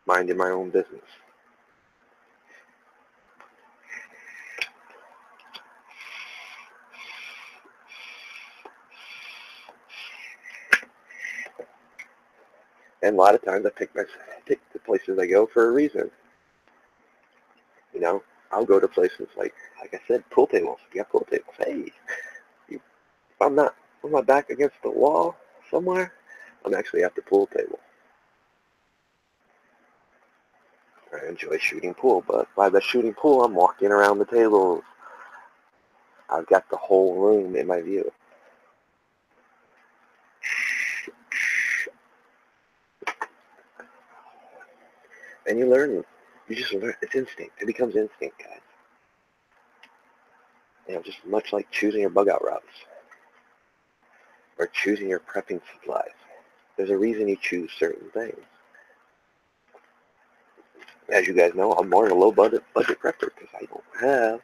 Minding my own business. And a lot of times I pick the places I go for a reason. I'll go to places like I said, pool tables. If you got pool tables, hey, if I'm not with my back against the wall somewhere, I'm actually at the pool table. I enjoy shooting pool, but by the shooting pool, I'm walking around the tables. I've got the whole room in my view. And you learn. You just learn. It's instinct. It becomes instinct, guys. Just much like choosing your bug out routes or choosing your prepping supplies. There's a reason you choose certain things. As you guys know, I'm more in a low budget prepper because I don't have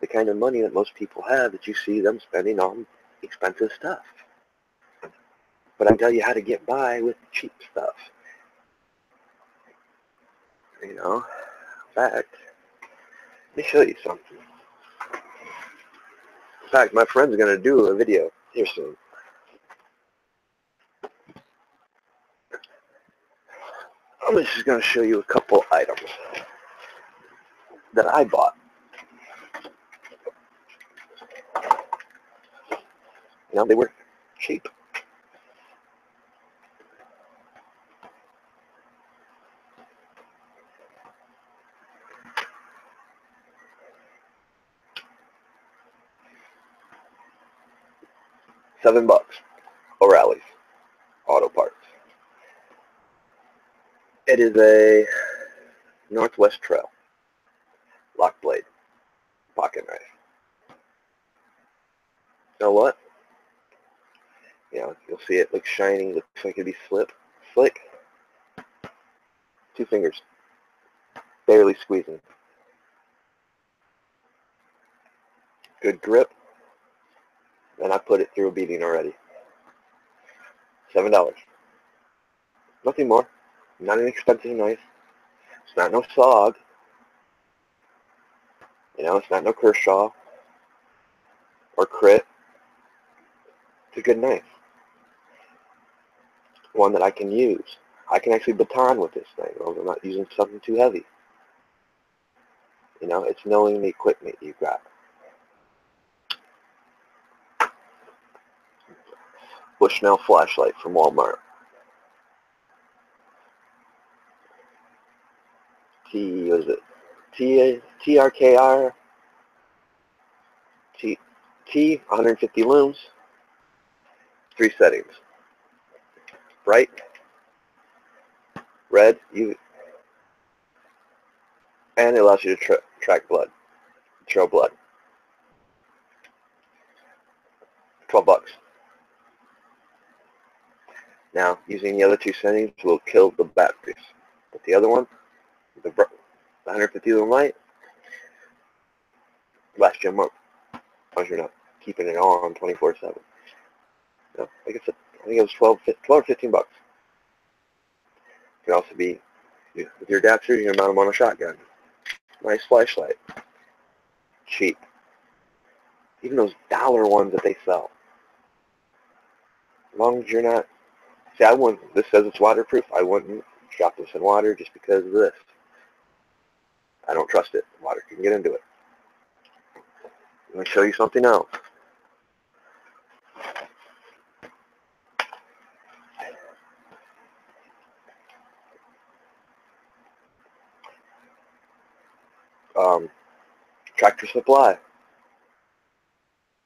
the kind of money that most people have that you see them spending on expensive stuff. But I tell you how to get by with cheap stuff. You know, in fact, let me show you something. In fact, my friend's going to do a video here soon. I'm just going to show you a couple items that I bought. You know, they were cheap. $7. O'Reilly's Auto Parts. It is a Northwest Trail lock blade pocket knife. You know what? You know, you'll see it looks shiny, looks like it'd be slick. 2 fingers, barely squeezing. Good grip, and I put it through a beating already. $7. Nothing more. Not an expensive knife. It's not no SOG. You know, it's not no Kershaw or Crit. It's a good knife. One that I can use. I can actually baton with this thing. I'm not using something too heavy. You know, it's knowing the equipment you've got. Bushnell flashlight from Walmart. What is it? TRKR. T 150 looms. 3 settings. Bright, red, UV, and it allows you to track blood, trail blood. $12. Now, using the other 2 settings will kill the batteries, but the other one, the 150 lumen light, lasts you a month, as long as you're not keeping it on 24/7. No, like I said, I think it was 12 or 15 bucks. It can also be, with your adapter, you can mount them on a shotgun. Nice flashlight. Cheap. Even those dollar ones that they sell. As long as you're not, see, I wouldn't, this says it's waterproof, I wouldn't drop this in water just because of this. I don't trust it. Water can get into it. Let me show you something else. Tractor Supply.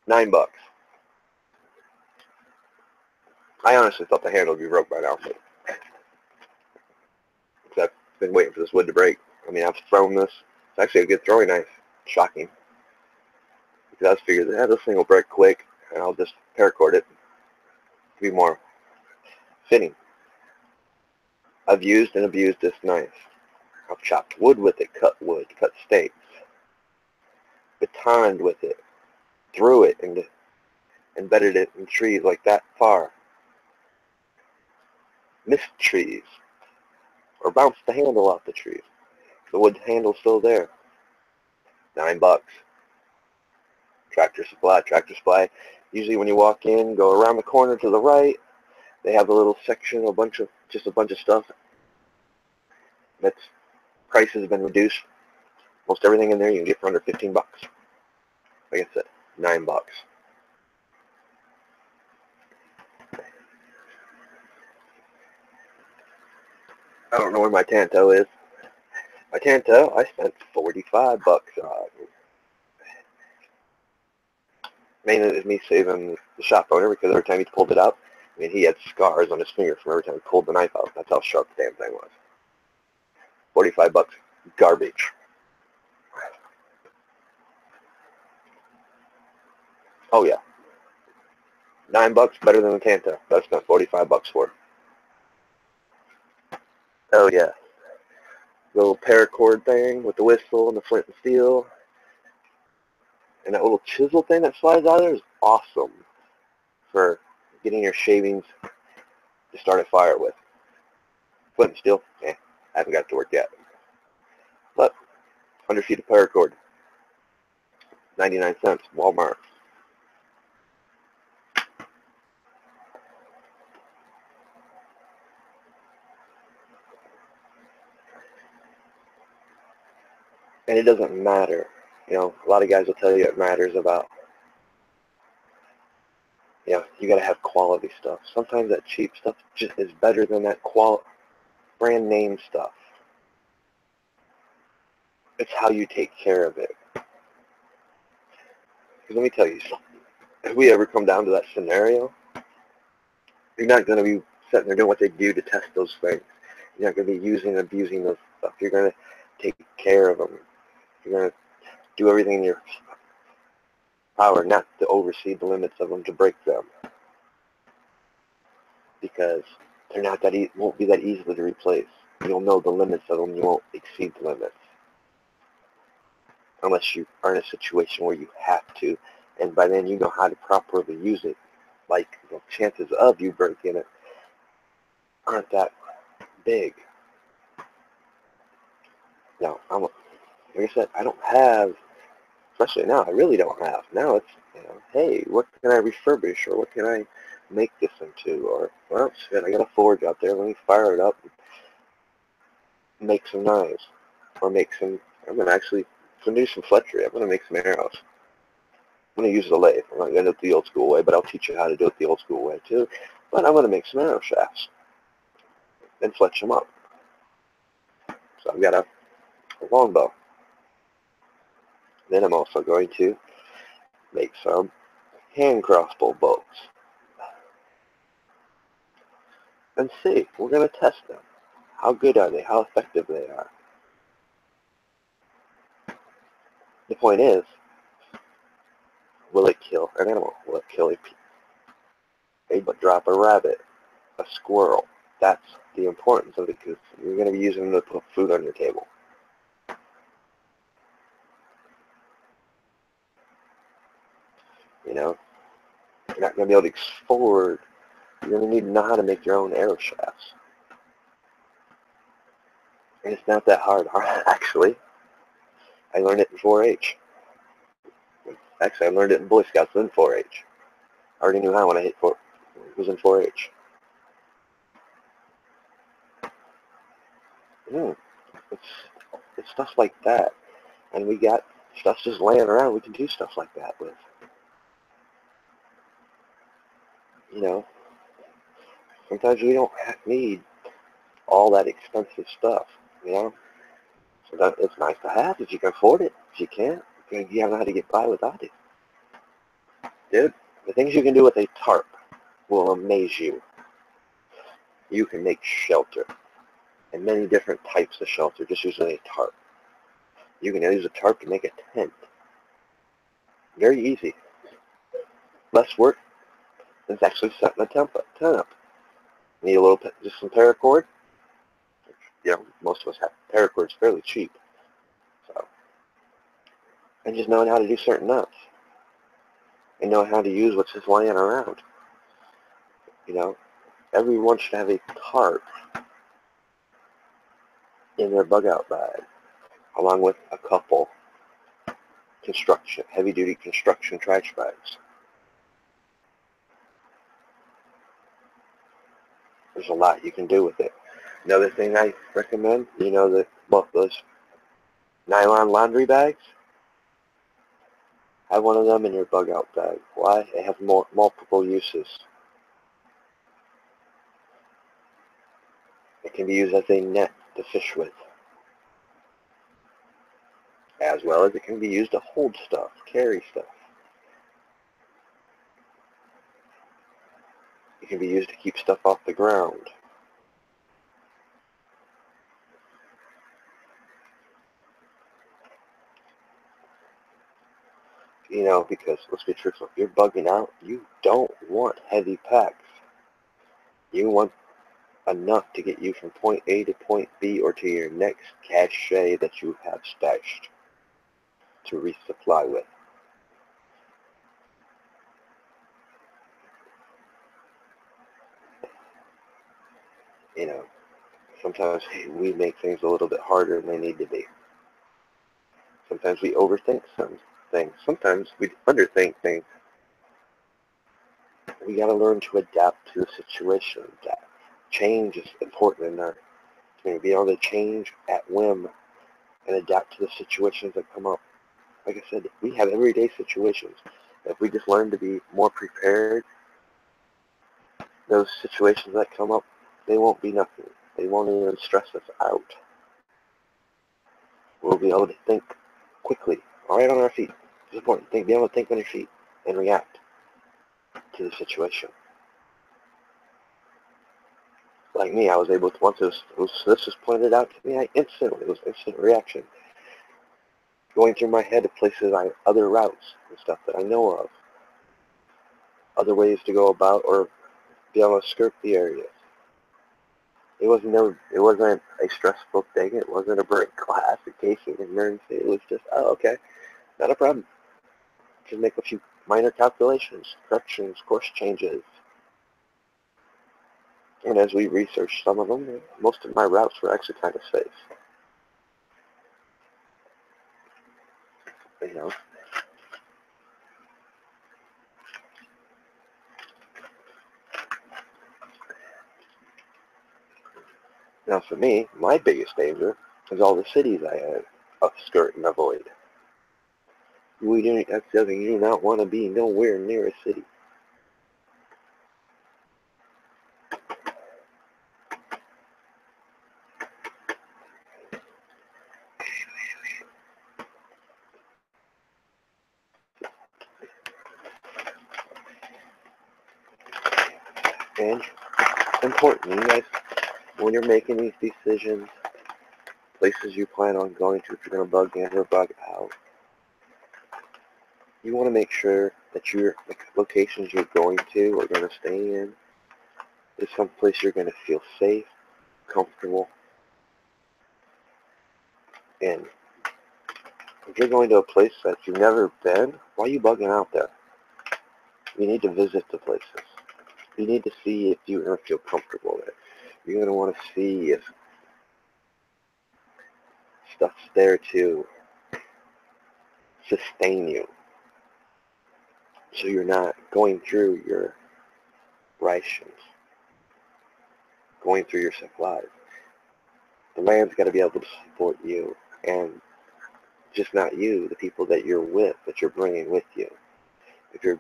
$9. I honestly thought the handle would be broke by now, but I've been waiting for this wood to break. I mean, I've thrown this. It's actually a good throwing knife. Shocking. Because I was figuring that this thing will break quick, and I'll just paracord it to be more fitting. I've used and abused this knife. I've chopped wood with it, cut steaks, batoned with it, threw it, and embedded it in trees like that far. Missed trees, or bounced the handle off the trees. The wood handle's still there. $9. Tractor Supply. Usually when you walk in, go around the corner to the right. They have a little section, just a bunch of stuff. That's prices have been reduced. Most everything in there you can get for under 15 bucks. Like I said, $9. I don't know where my Tanto is. My Tanto, I spent 45 bucks on. Mainly it was me saving the shop owner because every time he pulled it out, I mean, he had scars on his finger from every time he pulled the knife out. That's how sharp the damn thing was. 45 bucks. Garbage. Oh yeah. $9 better than the Tanto that I spent 45 bucks for. Oh yeah, little paracord thing with the whistle and the flint and steel, and that little chisel thing that slides out of there is awesome for getting your shavings to start a fire with. Flint and steel, I haven't got it to work yet. But 100 feet of paracord, 99 cents, Walmart. And it doesn't matter. You know, a lot of guys will tell you it matters about, you know, you got to have quality stuff. Sometimes that cheap stuff just is better than that brand name stuff. It's how you take care of it. Because let me tell you something. If we ever come down to that scenario, you're not going to be sitting there doing what they do to test those things. You're not going to be using and abusing those stuff. You're going to take care of them. You're going to do everything in your power not to oversee the limits of them, to break them. Because they're not that won't be that easily to replace. You'll know the limits of them. You won't exceed the limits. Unless you are in a situation where you have to. And by then you know how to properly use it. Like, the chances of you breaking it aren't that big. Now, like I said, I don't have, especially now, I really don't have. Now it's, you know, hey, what can I refurbish, or what can I make this into? Or, well, shit, I got a forge out there, let me fire it up and make some knives. Or make some, I'm going to do some fletchery. I'm going to make some arrows. I'm going to use the lathe. I'm not going to do it the old school way, but I'll teach you how to do it the old school way too. But I'm going to make some arrow shafts and fletch them up. So I've got a longbow. Then I'm also going to make some hand crossbow bolts. And see, we're going to test them. How good are they? How effective they are? The point is, will it kill an animal? Will it kill a drop a rabbit, a squirrel? That's the importance of it, because you're going to be using them to put food on your table. You know, you're not going to be able to export. You're going to need to know how to make your own arrow shafts. And it's not that hard, actually. I learned it in 4-H. Actually, I learned it in Boy Scouts and 4-H. I already knew how when I was in 4-H. It's stuff like that. And we got stuff just laying around we can do stuff like that with. You know, sometimes we don't need all that expensive stuff, you know. So it's nice to have if you can afford it. If you can't, you don't know how to get by without it. Dude, the things you can do with a tarp will amaze you. You can make shelter, and many different types of shelter just using a tarp. You can use a tarp to make a tent. Very easy. Less work than actually setting a tent up. Need a little, just some paracord. You know, most of us have paracord's fairly cheap. So, and just knowing how to do certain nuts. And knowing how to use what's just laying around. You know, everyone should have a tarp in their bug-out bag, along with a couple heavy-duty construction trash bags. There's a lot you can do with it. Another thing I recommend, you know, both those nylon laundry bags, have one of them in your bug-out bag. Why? They have multiple uses. It can be used as a net to fish with, as well as it can be used to hold stuff, carry stuff. It can be used to keep stuff off the ground. You know, because let's be truthful, if you're bugging out, you don't want heavy packs. You want enough to get you from point A to point B or to your next cache that you have stashed to resupply with. You know, sometimes we make things a little bit harder than they need to be. Sometimes we overthink some things. Sometimes we underthink things. We got to learn to adapt to the situation. Change is important in our community. Be able to change at whim and adapt to the situations that come up. Like I said, we have everyday situations. If we just learn to be more prepared, those situations that come up, they won't be nothing. They won't even stress us out. We'll be able to think quickly, right on our feet. It's important. Be able to think on your feet and react to the situation. Like me, I was able to, once this was pointed out to me, it was instant reaction. Going through my head of places, other routes and stuff that I know of. Other ways to go about or be able to skirt the area. It wasn't a stressful thing. It wasn't a break class, a case of emergency. It was just, oh, okay, not a problem. Just make a few minor calculations, corrections, course changes. And as we researched some of them, most of my routes were actually kind of safe. You know. Now for me, my biggest danger is all the cities I had to skirt and avoid. That's the other thing. You do not want to be nowhere near a city. And important, you guys, when you're making these decisions, places you plan on going to, if you're going to bug in or bug out, you want to make sure that the locations you're going to or going to stay in is someplace you're going to feel safe, comfortable, and if you're going to a place that you've never been, why are you bugging out there? You need to visit the places. You need to see if you're going to feel comfortable there. You're going to want to see if stuff's there to sustain you. So you're not going through your rations, going through your supplies. The land's got to be able to support you, and just not you, the people that you're with, that you're bringing with you. If you're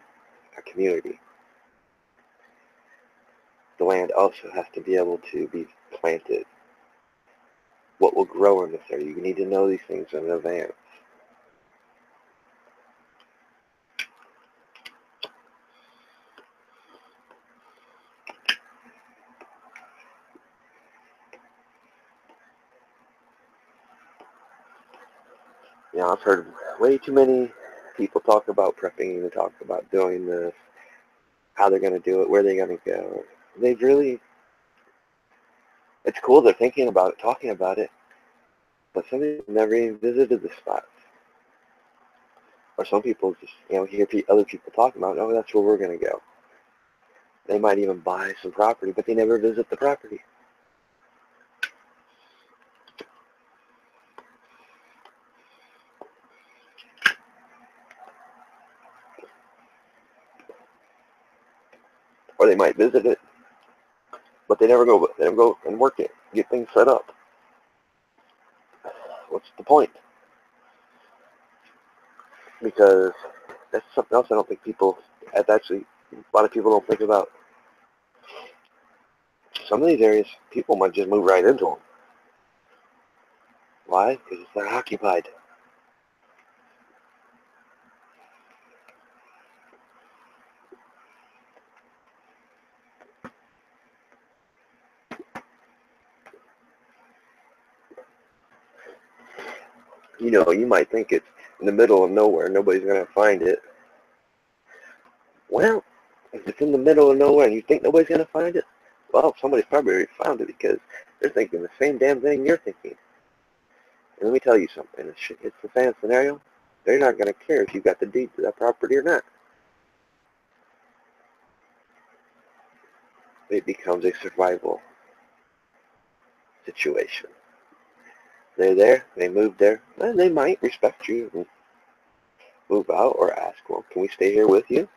a community, the land also has to be able to be planted. What will grow in this area? You need to know these things in advance. You know, I've heard way too many people talk about prepping and talk about doing this, how they're going to do it, where they're going to go. It's cool they're thinking about it, talking about it, but some people never even visited the spots. Or some people just, hear other people talking about, oh, that's where we're going to go. They might even buy some property, but they never visit the property. Or they might visit it, but they never go and work it, get things set up. What's the point? Because that's something else I don't think a lot of people don't think about. Some of these areas, people might just move right into them. Why? Because they're occupied. You might think it's in the middle of nowhere, nobody's going to find it. Well, if it's in the middle of nowhere and you think nobody's going to find it, Well, somebody's probably already found it because they're thinking the same damn thing you're thinking. And let me tell you something. It's the same scenario. They're not going to care if you got the deed to that property or not. It becomes a survival situation. They're there. They moved there. And they might respect you and move out or ask, well, can we stay here with you?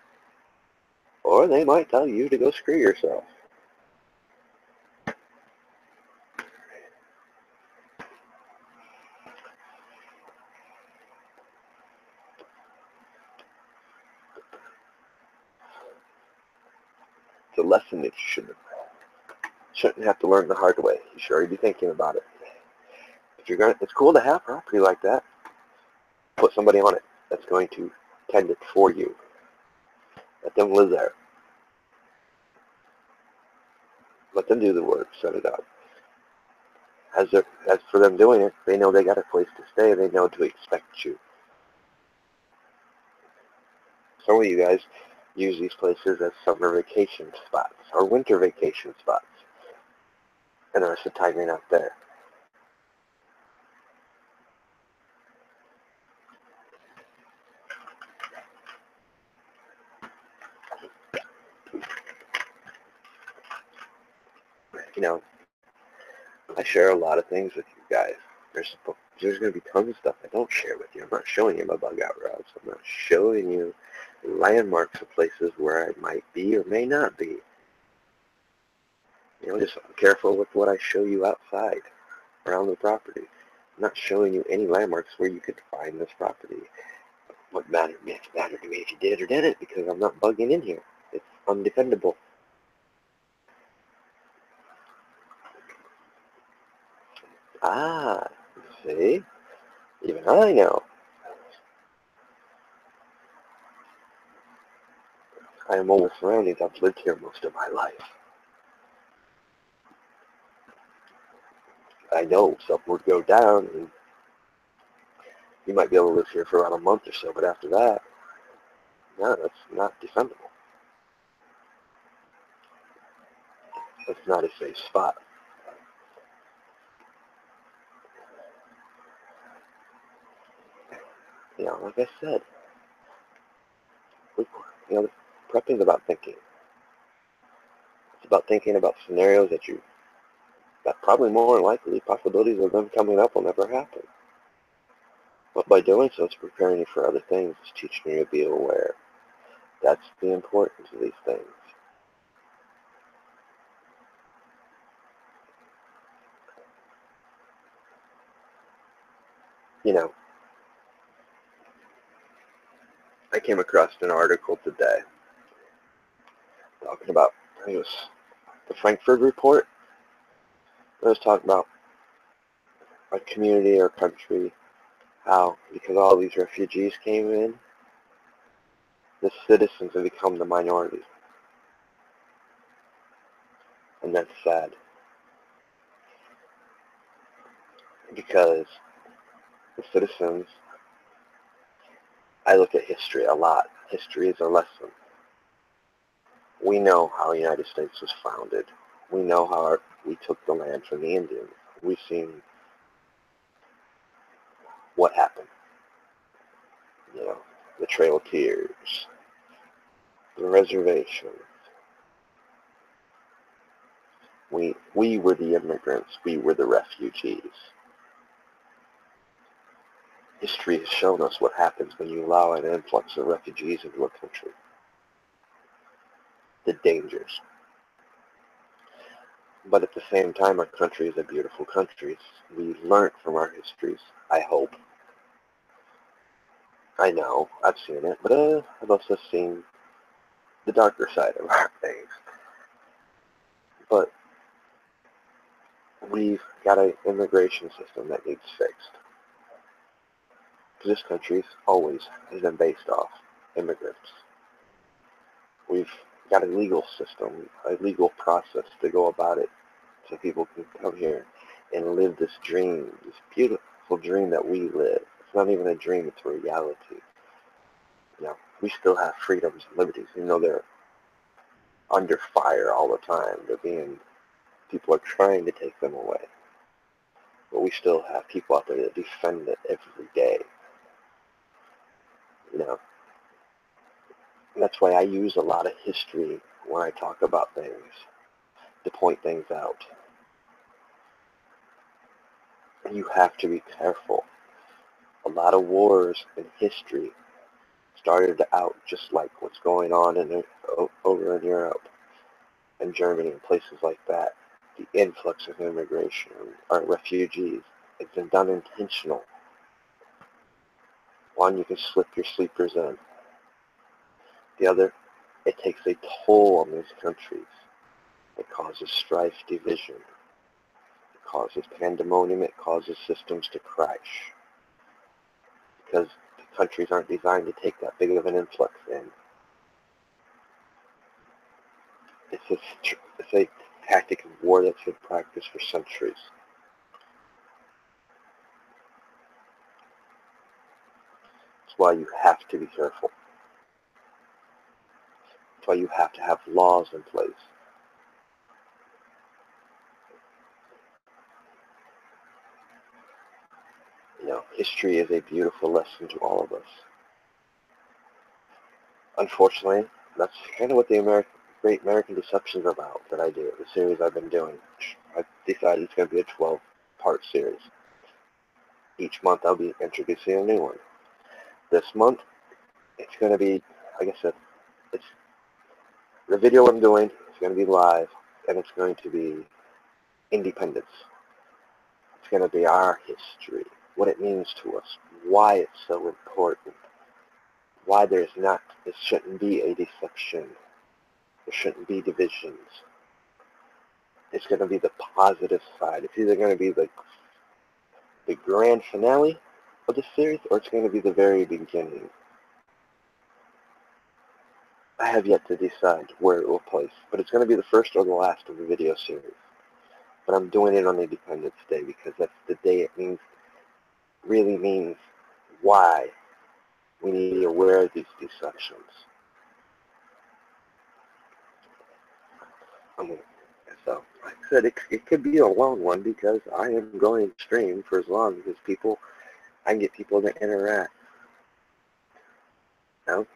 Or they might tell you to go screw yourself. It's a lesson that you shouldn't have to learn the hard way. You should already be thinking about it. If you're it's cool to have property like that. Put somebody on it that's going to tend it for you. Let them live there. Let them do the work. Set it up. As for them doing it, they know they got a place to stay. They know to expect you. Some of you guys use these places as summer vacation spots or winter vacation spots. And the rest of the time you're not there. You know, I share a lot of things with you guys. There's going to be tons of stuff I don't share with you. I'm not showing you my bug out routes. I'm not showing you landmarks of places where I might be or may not be. You know, just be careful with what I show you outside around the property. I'm not showing you any landmarks where you could find this property. What mattered to me if you did or didn't, because I'm not bugging in here. It's undefendable. Ah, see? Even I know. I am old surroundings. I've lived here most of my life. I know stuff would go down, and you might be able to live here for around a month or so, but after that, no, that's not defendable. It's not a safe spot. You know, like I said, prepping is about thinking. It's about thinking about scenarios that probably more likely possibilities of them coming up will never happen. But by doing so, it's preparing you for other things. It's teaching you to be aware. That's the importance of these things. You know, I came across an article today talking about, I think it was the Frankfurt Report. It was talking about a community or country, how because all these refugees came in, the citizens have become the minority. And that's sad. Because the citizens, I look at history a lot. History is a lesson. We know how the United States was founded. We know how we took the land from the Indians. We've seen what happened. You know, the Trail of Tears, the reservations. We were the immigrants. We were the refugees. History has shown us what happens when you allow an influx of refugees into a country. The dangers. But at the same time, our country is a beautiful country. We learned from our histories, I hope. I know, I've seen it, but I've also seen the darker side of our things. But we've got an immigration system that needs fixed. This country's always has been based off immigrants. We've got a legal system, a legal process to go about it so people can come here and live this dream, this beautiful dream that we live. It's not even a dream, it's a reality. You know, we still have freedoms and liberties, even though they're under fire all the time. They're being People are trying to take them away. But we still have people out there that defend it every day. You know, and that's why I use a lot of history when I talk about things, to point things out. And you have to be careful. A lot of wars in history started out just like what's going on over in Europe and Germany and places like that. The influx of immigration or refugees, it's been done intentional. One, you can slip your sleepers in. The other, it takes a toll on these countries. It causes strife, division. It causes pandemonium. It causes systems to crash. Because the countries aren't designed to take that big of an influx in. It's a tactic of war that's been practiced for centuries. That's why you have to be careful. That's why you have to have laws in place. You know, history is a beautiful lesson to all of us. Unfortunately, that's kind of what the Great American Deception is about that I do, the series I've been doing. I've decided it's going to be a 12-part series. Each month I'll be introducing a new one. This month, it's going to be, like I said, it's the video I'm doing is going to be live, and it's going to be independence. It's going to be our history, what it means to us, why it's so important, why there shouldn't be a deception, there shouldn't be divisions. It's going to be the positive side. It's either going to be the grand finale of the series, or it's going to be the very beginning. I have yet to decide where it will place, but it's going to be the first or the last of the video series. But I'm doing it on Independence Day because that's the day it really means why we need to be aware of these deceptions. So, like I said, it could be a long one because I am going to stream for as long as I can get people to interact. You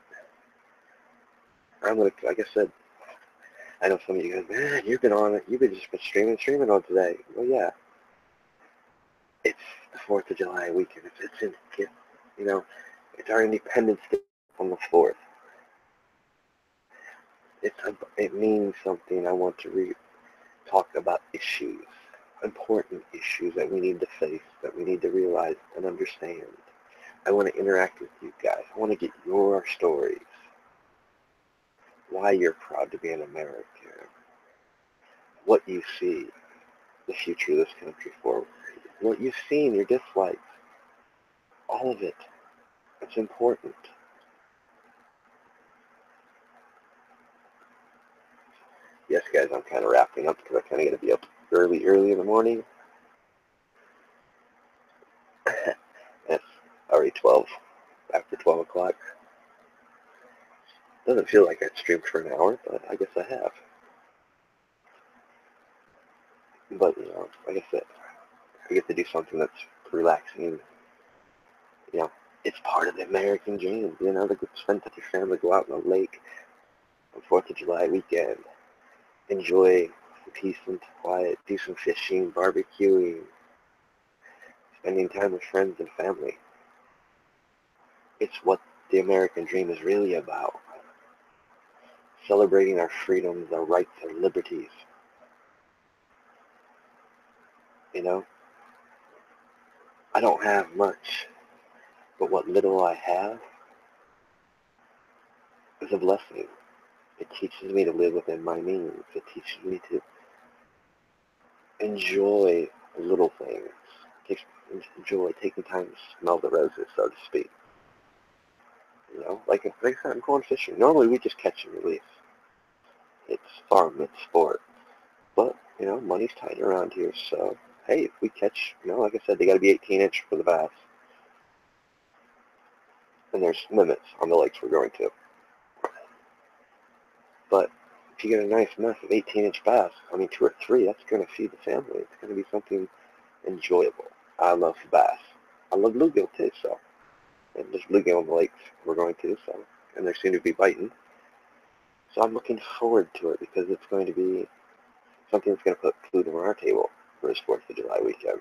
know, like I said, I know some of you guys, man, you've been just been streaming all today. Well, yeah, it's the 4th of July weekend. It's our Independence Day on the 4th. It means something. I want to talk about issues, important issues that we need to face, that we need to realize and understand. I want to interact with you guys. I want to get your stories. Why you're proud to be an American. What you see the future of this country for. What you've seen, your dislikes. All of it. It's important. Yes, guys, I'm kind of wrapping up because I kind of got to be up early in the morning. It's already after 12 o'clock. Doesn't feel like I've streamed for an hour, but I guess I have. But, like I said, I get to do something that's relaxing. It's part of the American dream, to spend time with your family, go out on the lake on 4th of July weekend, enjoy some peace and quiet, do some fishing, barbecuing, spending time with friends and family. It's what the American dream is really about. Celebrating our freedoms, our rights, our liberties. I don't have much, but what little I have is a blessing. It teaches me to live within my means. It teaches me to enjoy little things. Enjoy taking time to smell the roses, so to speak. Like I said, I'm going fishing. Normally we just catch and release. It's fun, it's sport. But, money's tight around here, so hey, if we catch, like I said, they got to be 18-inch for the bass. And there's limits on the lakes we're going to. But if you get a nice mess of 18-inch bass, I mean 2 or 3, that's going to feed the family. It's going to be something enjoyable. I love bass. I love bluegill too, so. And there's bluegill in the lakes we're going to, so. And they seem to be biting. So I'm looking forward to it because it's going to be something that's going to put food on our table for this 4th of July weekend.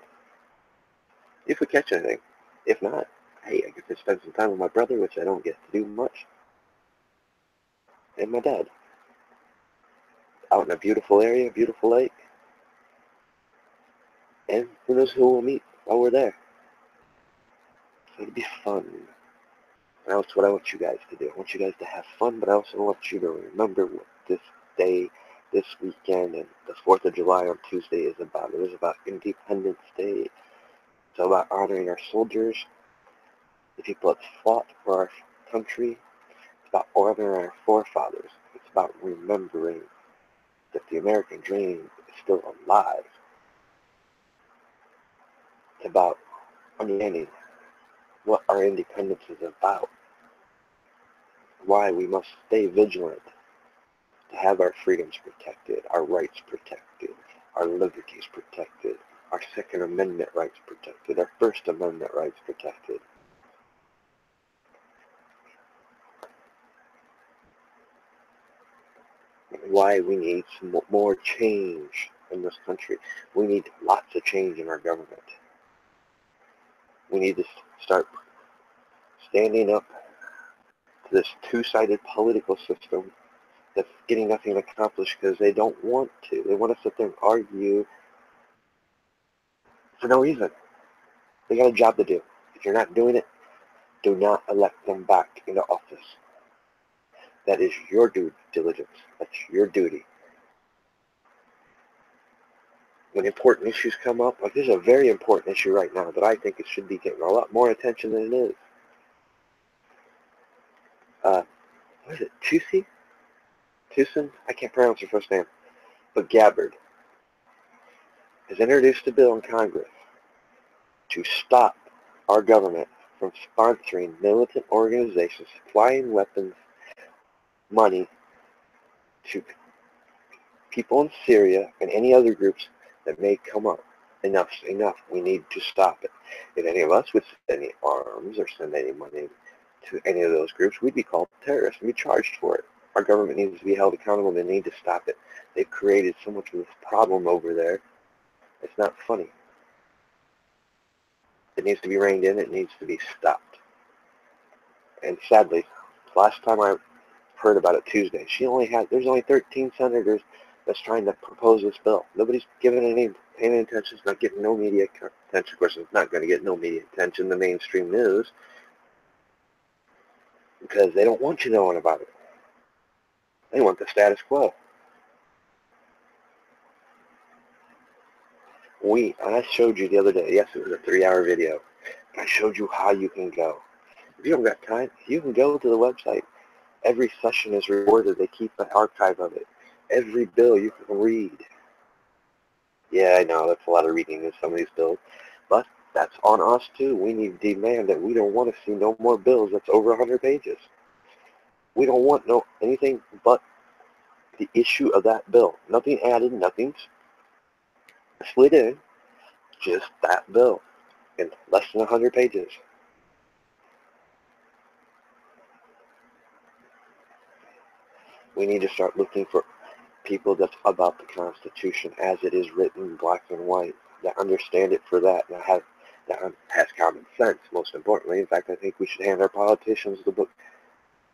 If we catch anything. If not, hey, I get to spend some time with my brother, which I don't get to do much, and my dad. Out in a beautiful area, beautiful lake. And who knows who we'll meet while we're there. So it'll be fun. And that's what I want you guys to do. I want you guys to have fun, but I also want you to remember what this day, this weekend, and the 4th of July on Tuesday is about. It is about Independence Day. It's about honoring our soldiers, the people that fought for our country. It's about honoring our forefathers. It's about remembering that the American dream is still alive. It's about understanding what our independence is about, why we must stay vigilant to have our freedoms protected, our rights protected, our liberties protected, our Second Amendment rights protected, our First Amendment rights protected. Why we need some more change in this country. We need lots of change in our government. We need to start standing up to this two-sided political system that's getting nothing accomplished because they don't want to. They want to sit there and argue for no reason. They got a job to do. If you're not doing it, do not elect them back into office. That is your due diligence. That's your duty. When important issues come up, like this is a very important issue right now that I think it should be getting a lot more attention than it is. What is it, Tucson? I can't pronounce her first name. But Gabbard has introduced a bill in Congress to stop our government from sponsoring militant organizations, supplying weapons, money to people in Syria and any other groups that may come up. Enough's enough. We need to stop it. If any of us would send any arms or send any money to any of those groups, we'd be called terrorists and be charged for it. Our government needs to be held accountable. They need to stop it. They've created so much of this problem over there. It's not funny. It needs to be reined in. It needs to be stopped. And sadly, last time I heard about it Tuesday, there's only 13 senators that's trying to propose this bill. Nobody's giving paying any attention. It's not getting no media attention. Of course, it's not going to get no media attention, the mainstream news, because they don't want you knowing about it. They want the status quo. I showed you the other day, yes, it was a 3-hour video. I showed you how you can go. If you don't got time, you can go to the website. Every session is recorded. They keep an archive of it. Every bill you can read. Yeah, I know, that's a lot of reading in some of these bills. But that's on us, too. We need to demand that we don't want to see no more bills that's over 100 pages. We don't want anything but the issue of that bill. Nothing added, nothing slid in. Just that bill in less than 100 pages. We need to start looking for people that's about the Constitution as it is written, black and white, that understand it for that, that has common sense, most importantly. In fact, I think we should hand our politicians the book,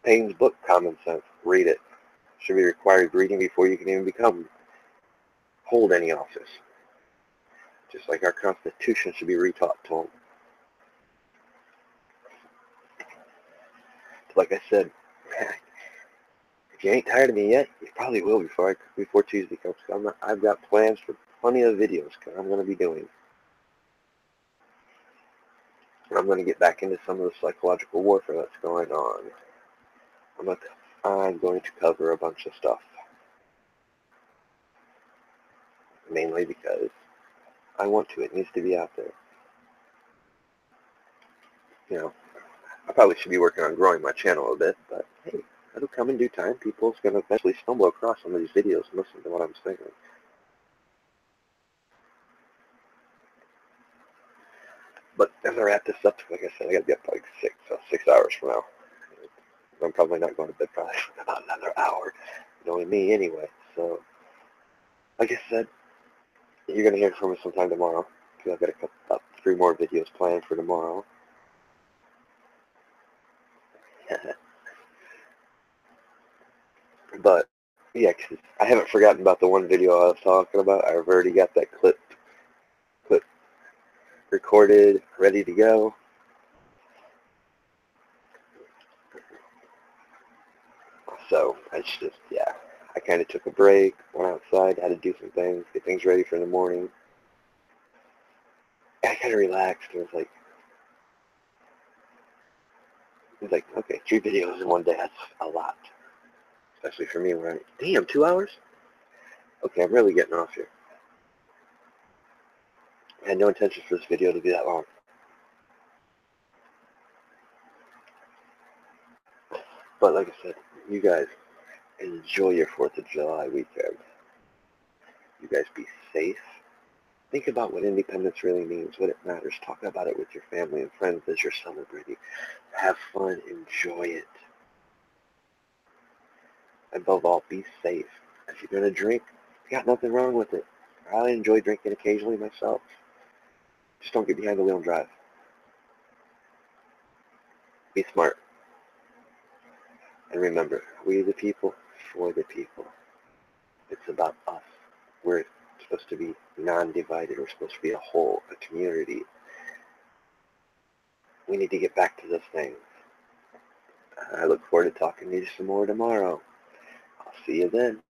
Payne's book, Common Sense. Read it. Should be required reading before you can even hold any office. Just like our Constitution should be retaught to them. Like I said, if you ain't tired of me yet, you probably will before Tuesday comes. I've got plans for plenty of videos I'm going to be doing. And I'm going to get back into some of the psychological warfare that's going on. I'm going to cover a bunch of stuff. Mainly because I want to. It needs to be out there. You know, I probably should be working on growing my channel a bit, but hey, it'll come in due time. People's going to eventually stumble across some of these videos and listen to what I'm saying. But as I wrap this up, like I said, I got to be up like 6 hours from now. I'm probably not going to bed probably for about another hour, knowing me anyway. So, like I said, you're going to hear from me sometime tomorrow. I've got about 3 more videos planned for tomorrow. But, yeah, 'cause I haven't forgotten about the one video I was talking about. I've already got that clip recorded, ready to go. So, it's just, yeah, I kind of took a break, went outside, had to do some things, get things ready for the morning. I kind of relaxed and was like, okay, 3 videos in one day, that's a lot. Especially for me, right? Damn, 2 hours? Okay, I'm really getting off here. I had no intention for this video to be that long. But like I said, you guys enjoy your 4th of July weekend. You guys be safe. Think about what independence really means, what it matters. Talk about it with your family and friends as you're celebrating. Have fun. Enjoy it. Above all, be safe. If you're going to drink, you got nothing wrong with it. I enjoy drinking occasionally myself. Just don't get behind the wheel and drive. Be smart. And remember, we the people, for the people. It's about us. We're supposed to be non-divided. We're supposed to be a whole, a community. We need to get back to those things. I look forward to talking to you some more tomorrow. I'll see you then.